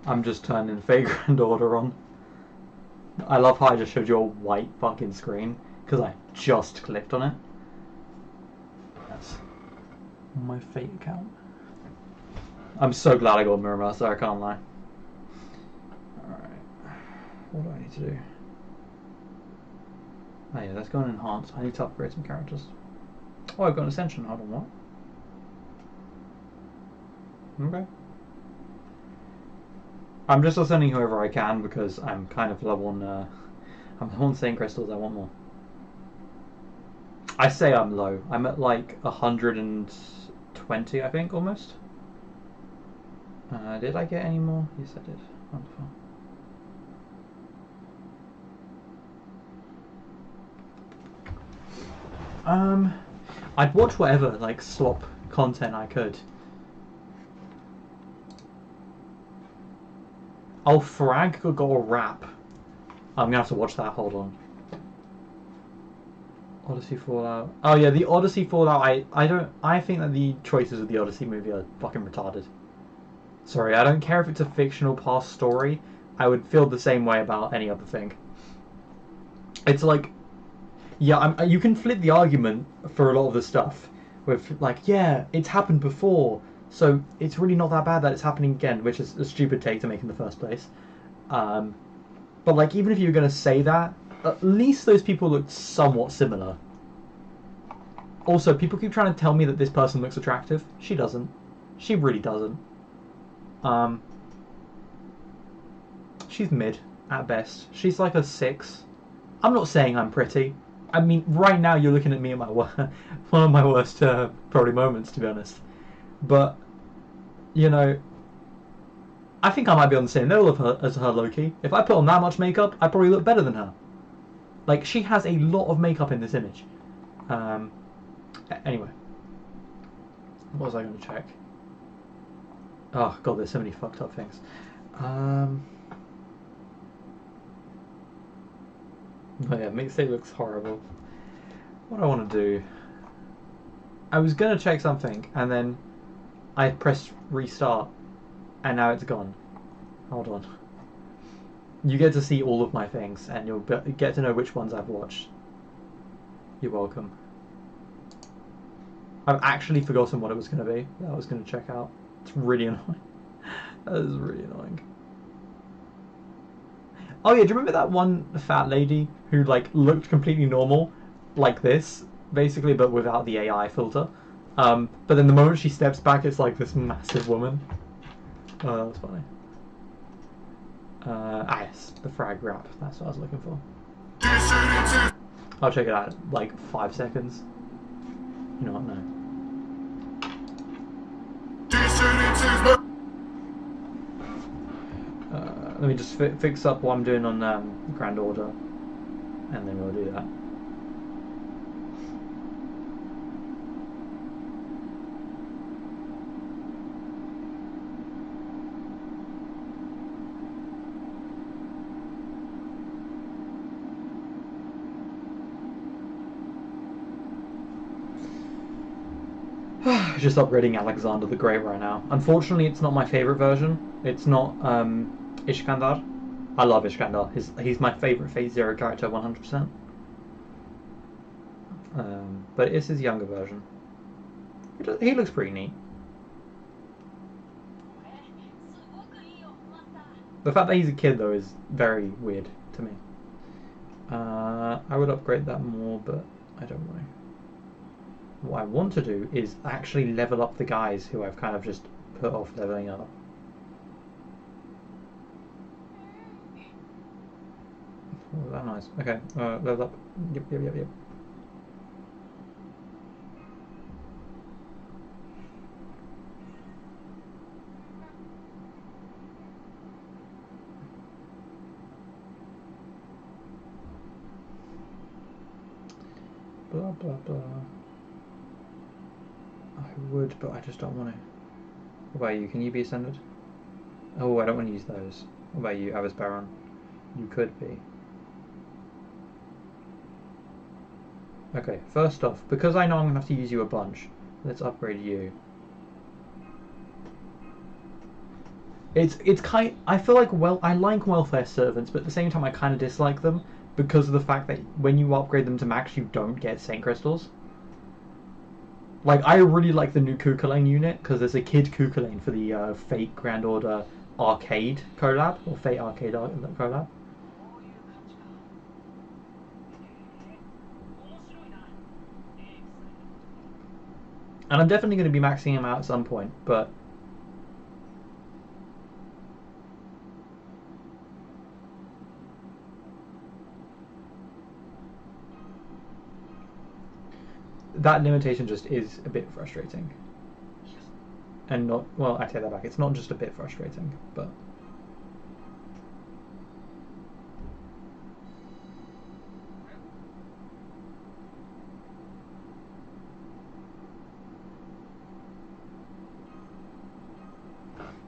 I'm just turning Vagrant Order on. I love how I just showed you a white fucking screen because I just clicked on it. That's my Fate account. I'm so glad I got Mirror Master, I can't lie. Alright. What do I need to do? Oh yeah, let's go and enhance. I need to upgrade some characters. Oh, I've got an Ascension. Hold on, what? Okay. I'm just ascending whoever I can because I'm kind of low on I'm low on Saint Crystals. I want more. I say I'm low. I'm at like 120, I think, almost. Did I get any more? Yes, I did. Wonderful. I'd watch whatever like slop content I could. Oh, Frag got a rap. I'm gonna have to watch that. Hold on. Odyssey Fallout. Oh yeah, the Odyssey Fallout. I think that the choices of the Odyssey movie are fucking retarded. Sorry, I don't care if it's a fictional past story. I would feel the same way about any other thing. It's like, yeah, you can flip the argument for a lot of the stuff with like, yeah, it's happened before, so it's really not that bad that it's happening again, which is a stupid take to make in the first place. But like, even if you're gonna say that, at least those people looked somewhat similar. Also, people keep trying to tell me that this person looks attractive. She doesn't. She really doesn't. She's mid at best. She's like a 6. I'm not saying I'm pretty. I mean, right now you're looking at me at my one of my worst probably moments, to be honest. But you know, I think I might be on the same level of her as her, Loki. If I put on that much makeup, I probably look better than her. Like, she has a lot of makeup in this image. Anyway, what was I going to check? Oh god, there's so many fucked up things. Oh yeah, mixtape looks horrible. What do I want to do? I was gonna check something, and then I pressed restart, and now it's gone. Hold on. You get to see all of my things, and you'll get to know which ones I've watched. You're welcome. I've actually forgotten what it was going to be that I was going to check out. It's really annoying. That is really annoying. Oh yeah, do you remember that one fat lady who like looked completely normal, like this, basically, but without the AI filter? But then the moment she steps back, it's like this massive woman. Oh, that was funny. Yes, the frag rap. That's what I was looking for. I'll check it out in like 5 seconds. You know what? No. Let me just fix up what I'm doing on Grand Order, and then we'll do that. Just upgrading Alexander the Great right now. Unfortunately, it's not my favorite version. It's not Ishkandar. I love Ishkandar. He's my favorite Phase Zero character, 100%. But it's his younger version. He looks pretty neat. The fact that he's a kid, though, is very weird to me. I would upgrade that more, but I don't know. What I want to do is actually level up the guys who I've kind of just put off leveling up. Oh, that nice. Okay, level up. Yep. Blah blah blah. I would, but I just don't want to. What about you? Can you be ascended? Oh, I don't want to use those. What about you, Avis Baron? You could be. Okay, first off, because I know I'm going to have to use you a bunch, let's upgrade you. It's kind. I feel like I like welfare servants, but at the same time I kind of dislike them because of the fact that when you upgrade them to max, you don't get Saint Crystals. Like, I really like the new Kukulane unit, because there's a Kid Kukulane for the Fate Grand Order Arcade collab, or Fate Arcade collab. And I'm definitely going to be maxing him out at some point, but... that limitation just is a bit frustrating. And not, well, I take that back, it's not just a bit frustrating, but...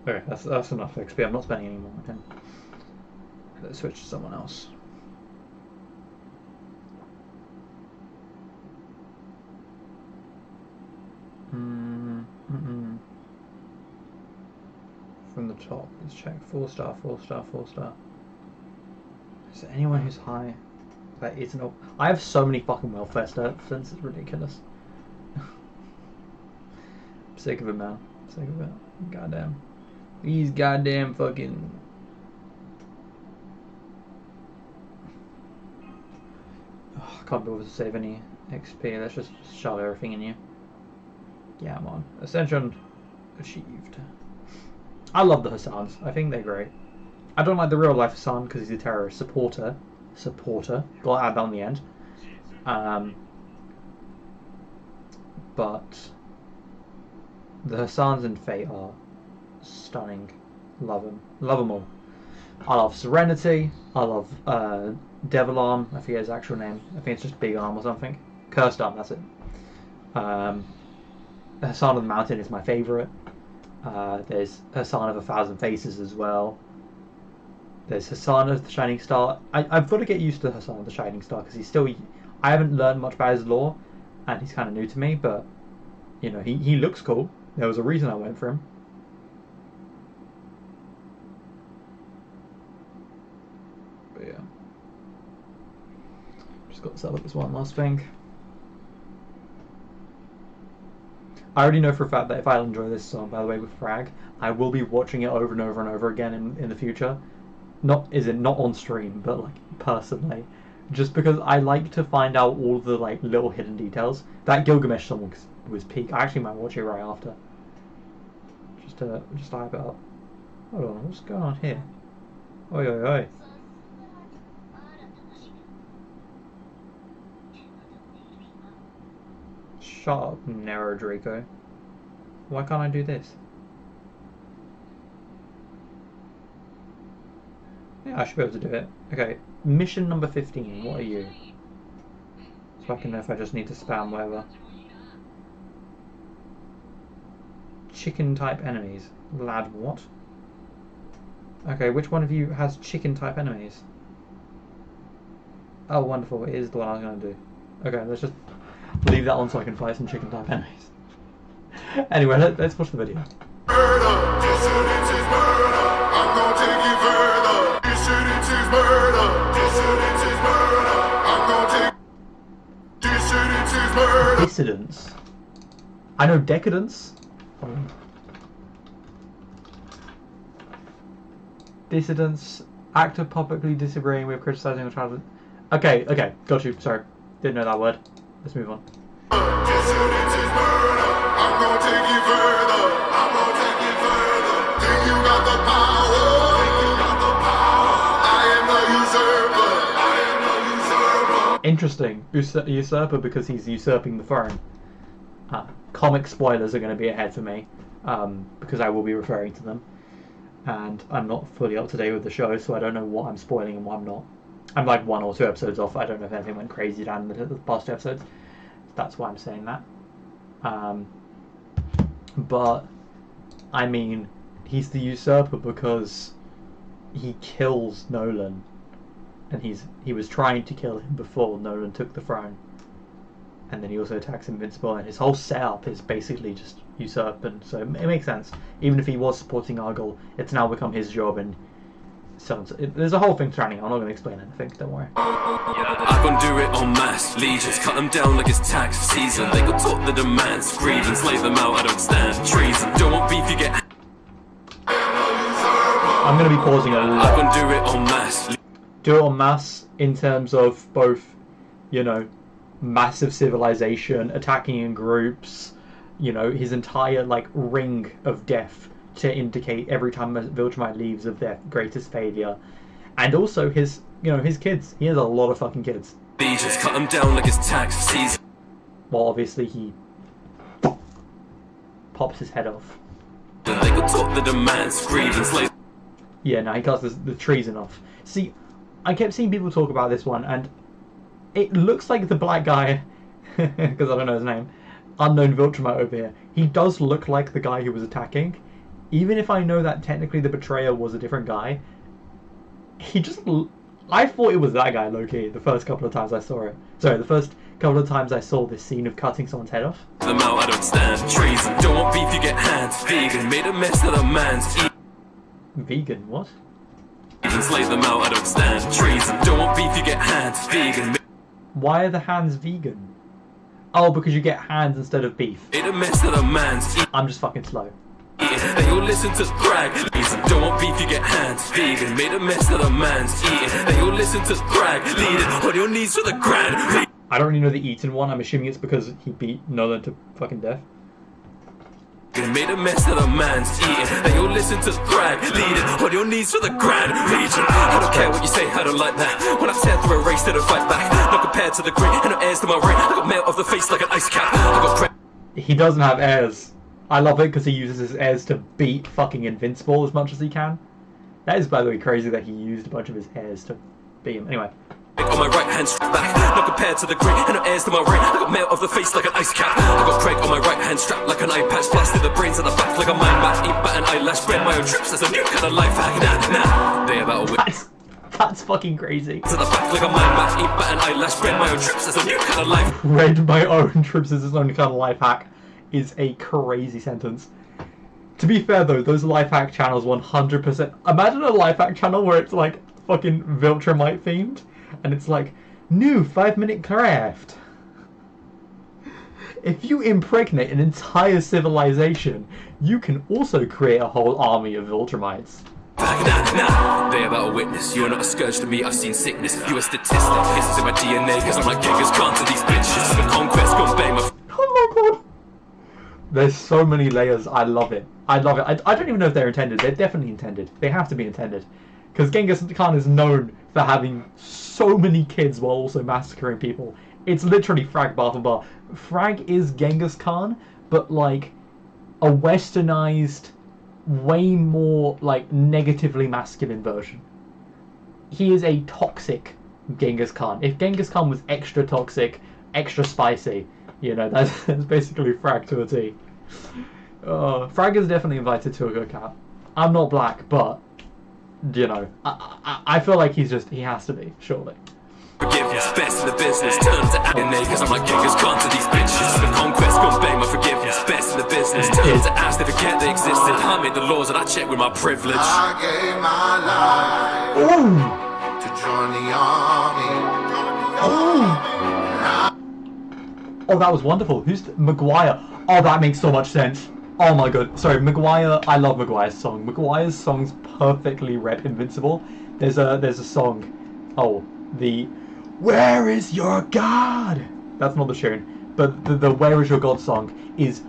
Okay, that's enough XP. I'm not spending any more on him. Let's switch to someone else. From the top, let's check. 4-star, 4-star, 4-star. Is there anyone who's high? That isn't all. I have so many fucking welfare stats, it's ridiculous. I'm sick of it, man. I'm sick of it. Goddamn. These goddamn fucking. Oh, I can't be able to save any XP. Let's just shove everything in you. Yeah, I'm on. Ascension achieved. I love the Hassans. I think they're great. I don't like the real life Hassan because he's a terrorist supporter. Got to add that on the end. But the Hassans in Fate are stunning. Love them. Love them all. I love Serenity. I love Devil Arm. I forget his actual name. I think it's just Big Arm or something. Cursed Arm, that's it. Hassan of the Mountain is my favourite. There's Hassan of 1,000 Faces as well. There's Hassan of the Shining Star. I've got to get used to Hassan of the Shining Star because he's still. I haven't learned much about his lore, and he's kind of new to me. But you know, he looks cool. There was a reason I went for him. But yeah, just got to set up this one last thing. I already know for a fact that if I enjoy this song, by the way, with Frag, I will be watching it over and over and over again in the future. Not on stream, but like personally, just because I like to find out all the like little hidden details. That Gilgamesh song was peak. I actually might watch it right after, just to hype it up. Hold on, what's going on here? Oi oi oi! Shut up, Nero Draco. Why can't I do this? Yeah, I should be able to do it. Okay, mission number 15. What are you? So I can know if I just need to spam whatever. Chicken type enemies. Lad, what? Okay, which one of you has chicken type enemies? Oh, wonderful. It is the one I was going to do. Okay, let's just leave that on so I can fight some chicken type enemies. Anyway, let's watch the video. Dissidence. I know decadence. Dissidence. Act of publicly disagreeing with, criticizing, or trying to. Okay, got you. Sorry, didn't know that word. Let's move on. Dissidence is murder. I'm gonna take you further. I'm gonna take you further. Think you got the power. Think you got the power. I am the usurper. I am the usurper. Interesting. Usurper because he's usurping the throne. Comic spoilers are going to be ahead for me because I will be referring to them. And I'm not fully up to date with the show, so I don't know what I'm spoiling and what I'm not. I'm like 1 or 2 episodes off. I don't know if anything went crazy down in the past 2 episodes. That's why I'm saying that. But I mean, he's the usurper because he kills Nolan, and he was trying to kill him before Nolan took the throne, and then he also attacks Invincible, and his whole setup is basically just usurp, and so it makes sense. Even if he was supporting Argyle, it's now become his job, and so there's a whole thing surrounding it. I'm not going to explain anything, don't worry. I gon' do it en masse. Legions cut them down like it's tax season. They gon' talk the demands, grievance, lay them out. I don't stand treason. Don't want beef, you get. I'm going to be pausing a lot. I gon' do it en masse. Do it en masse in terms of both, you know, massive civilization attacking in groups. You know, his entire like ring of death to indicate every time Viltrumite leaves of their greatest failure, and also his kids. He has a lot of fucking kids. Legions cut them down like it's tax season. Well, obviously he pops his head off. They could talk the demands, grievance, like. Yeah, no, he cuts the treason off. See, I kept seeing people talk about this one, and it looks like the black guy, because I don't know his name, unknown Viltrumite over here. He does look like the guy who was attacking. even if I know that technically the betrayer was a different guy, he just... I thought it was that guy, low-key, the first couple of times I saw it. Sorry, the first couple of times I saw this scene of cutting someone's head off. The mouth, I don't stand treason. Don't want beef, you get hands. Vegan, made a mess of the man's Vegan, what? eating. Slay them out, I don't stand treason. Don't want beef, you get hands. Vegan, Why are the hands vegan? Oh, because you get hands instead of beef. made a mess of the man's I'm just fucking slow. eating. They all listen to brag. Reason, don't want beef, you get hands. Vegan, made a mess of the man's eating. They all listen to brag. Lead it on your knees for the grand. I don't really know the Eaton one. I'm assuming it's because he beat Nolan to fucking death. Made a mess of the man's eating. They all listen to brag. Lead it on your knees for the grand region. I don't care what you say, I don't like that. When I tear through a race, they don't fight back. Not compared to the grit, and no airs to my ring. I got melt off the face like an ice cap. I got He doesn't have airs. I love it because he uses his airs to beat fucking Invincible as much as he can. That is, by the way, crazy that he used a bunch of his airs to beat him. Anyway. on my right hand strap back. Not compared to the grit, and no airs to my ring. I got melt off the face like an ice cap. I got Craig on my right hand strapped like an eye patch. Blasted the brains at the back like a mind bat. Eat bat and eyelash. Spread my own trips, that's a new kind of life hack. Nah, they about a whip. That's fucking crazy. To the back like a mind bat. Eat bat and eyelash. Spread my own trips, that's a new kind of life. Read my own trips as his own kind of life hack is a crazy sentence. To be fair though, those life hack channels 100%. Imagine a life hack channel where it's like fucking Viltrumite themed, and it's like, new 5-minute craft. If you impregnate an entire civilization, you can also create a whole army of Viltrumites. Nah, they about a witness. You're not a scourge to me, I've seen sickness. You a statistic, pisses in my DNA, cause I'm like Genghis Khan to these bitches. The conquest gon' bang my Oh my god. There's so many layers. I love it. I love it. I don't even know if they're intended. They're definitely intended. They have to be intended. Because Genghis Khan is known for having so many kids while also massacring people. It's literally Frag bar for bar. Frag is Genghis Khan, but like a westernized, way more like negatively masculine version. He is a toxic Genghis Khan. If Genghis Khan was extra toxic, extra spicy, you know, that's basically Frag to a T. Frag is definitely invited to a cookout. I'm not black, but, you know, I feel like he has to be, surely. forgiveness, best in the business, turn to DNA, cause I'm like Genghis Khan to these bitches. The conquest gon' bang my forgiveness, best in the business, turn to ask, they forget they existed. I made the laws and I check with my privilege. I gave my life to join the army. Oh, that was wonderful. Who's Maguire? Oh, that makes so much sense. Oh my god. Sorry, Maguire. I love Maguire's song. Maguire's songs perfectly rep Invincible. There's a song. Oh, the Where is Your God? That's not the tune, but the Where is Your God song is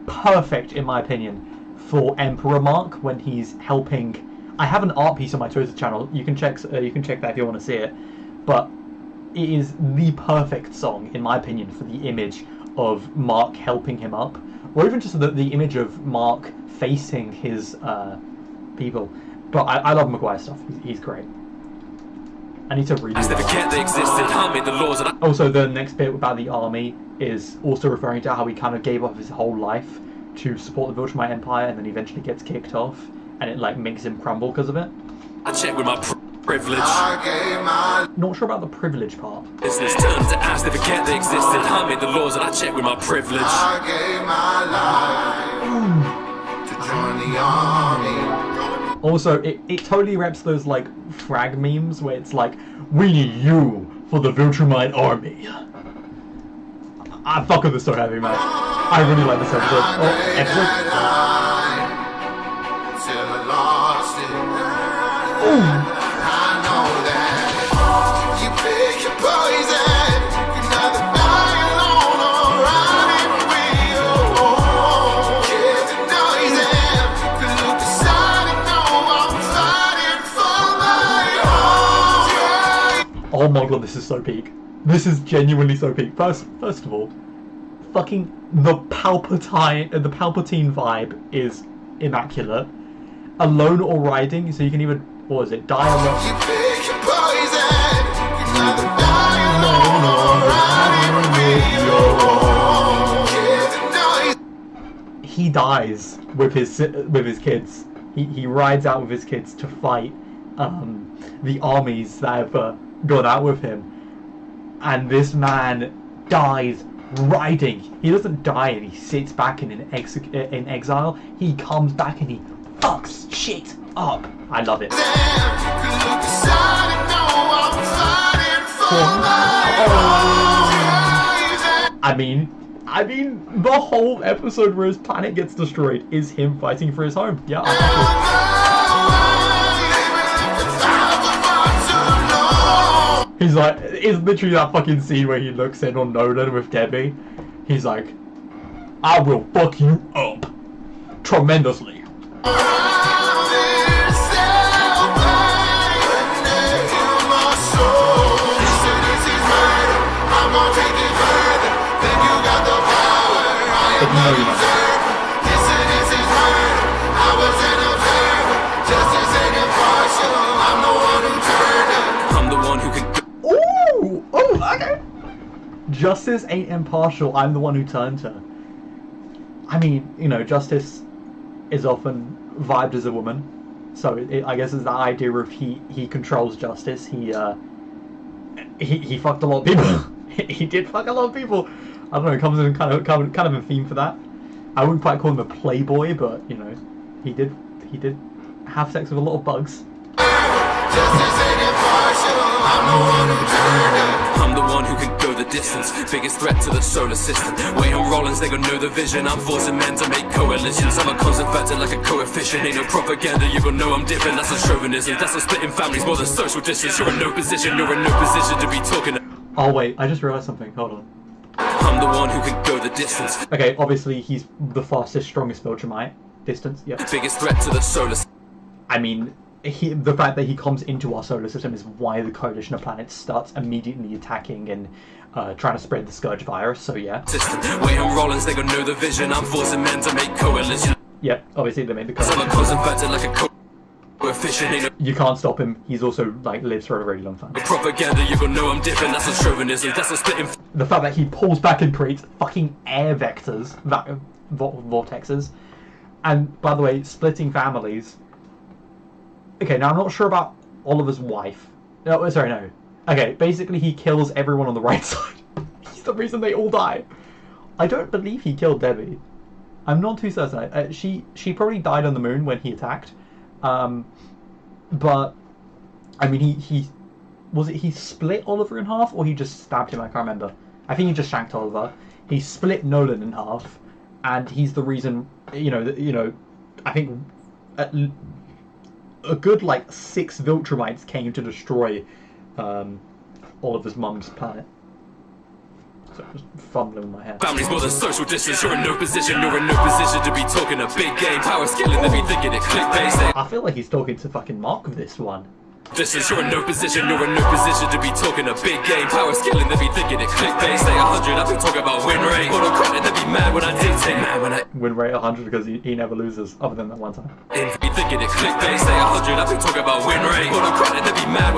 perfect in my opinion for Emperor Mark when he's helping. I have an art piece on my Twitter channel. You can check that if you want to see it. But it is the perfect song, in my opinion, for the image of Mark helping him up, or even just the image of Mark facing his people. But I love Maguire's stuff. He's great. I need to read As they forget they existed, I made the laws and I Also, the next bit about the army is also referring to how he kind of gave up his whole life to support the Viltrumite Empire, and then eventually gets kicked off, and it like makes him crumble because of it. check with my privilege. I gave my Not sure about the privilege part. Business turn to ask, they forget they existed. I made the laws and I check with my privilege. I gave my life to join the army. Also, it totally reps those like frag memes where it's like, we need you for the Viltrumite army. I fuck with this so heavy, man. I really like this episode. Oh, episode. Till I lost it. Ooh. I know that you pick your poison. You're neither die alone or riding with you. Kids are noisy. You look aside and know I'm fighting for my home. Oh my god, this is so peak. This is genuinely so peak. First of all, fucking the Palpatine vibe is immaculate. Alone or riding, so you can even, what is it, die alone. You pick your poison. You're neither die alone or riding with you. Kids are noisy. he dies with his kids. He rides out with his kids to fight the armies that have gone out with him, and this man dies riding. He doesn't die and he sits back in exile. He comes back and he fucks shit up. I love it. I mean, the whole episode where his planet gets destroyed is him fighting for his home. Yeah. He's like, it's literally that fucking scene where he looks in on Nolan with Debbie. He's like, I will fuck you up tremendously. Okay. Justice ain't impartial, I'm the one who turned her. I mean, you know, Justice is often vibed as a woman, so I guess it's that idea of he controls Justice. He fucked a lot of people. He did fuck a lot of people. I don't know, it comes in kind of a theme for that. I wouldn't quite call him a playboy, but you know, he did have sex with a lot of bugs. I'm the one who can go the distance. Biggest threat to the solar system. Wait on Rollins, they gon' know the vision. I'm forcing men to make coalitions. I'm a constant factor like a coefficient. Ain't no propaganda, you gon' know I'm different. That's a chauvinism. That's a splitting families more than social distance. You're in no position to be talking. Oh wait, I just realized something. Hold on. I'm the one who can go the distance. Okay, obviously he's the fastest, strongest Viltrumite. Distance, yep. Biggest threat to the solar system. I mean, the fact that he comes into our solar system is why the coalition of planets starts immediately attacking and trying to spread the Scourge virus, so yeah. Wait on Rollins, they gon' know the vision. I'm forcing men to make coalition. Yep, obviously they made the coalition. I'm a constant factor like a coefficient. You can't stop him, he's also, like, lives for a very long time. Propaganda, you gon' know I'm different. That's a chauvinism, that's a splitting. The fact that he pulls back and creates fucking air vectors, vortexes, and, by the way, splitting families. Okay, now I'm not sure about Oliver's wife. No, sorry, no. Okay, basically he kills everyone on the right side. He's the reason they all die. I don't believe he killed Debbie. I'm not too certain. She probably died on the moon when he attacked. But, I mean, he split Oliver in half, or he just stabbed him? I can't remember. I think he just shanked Oliver. He split Nolan in half, and he's the reason, you know, I think a good, like, 6 Viltrumites came to destroy Oliver's mum's planet. So just fumbling with my hair. Families more than social distance. You're in no position to be talking a big game. Power scaling, they be thinking it clickbait. I feel like he's talking to fucking Mark with this one. Distance, you're in no position to be talking a big game. Power scaling, they be thinking it clickbait. Stay 100, I've been talking about win rate. But on credit, they be mad when I dictate. Mad when I win rate 100 because he never loses, other than that one time. be thinking it clickbait. Stay 100, I've been talking about win rate. But on credit, they be mad.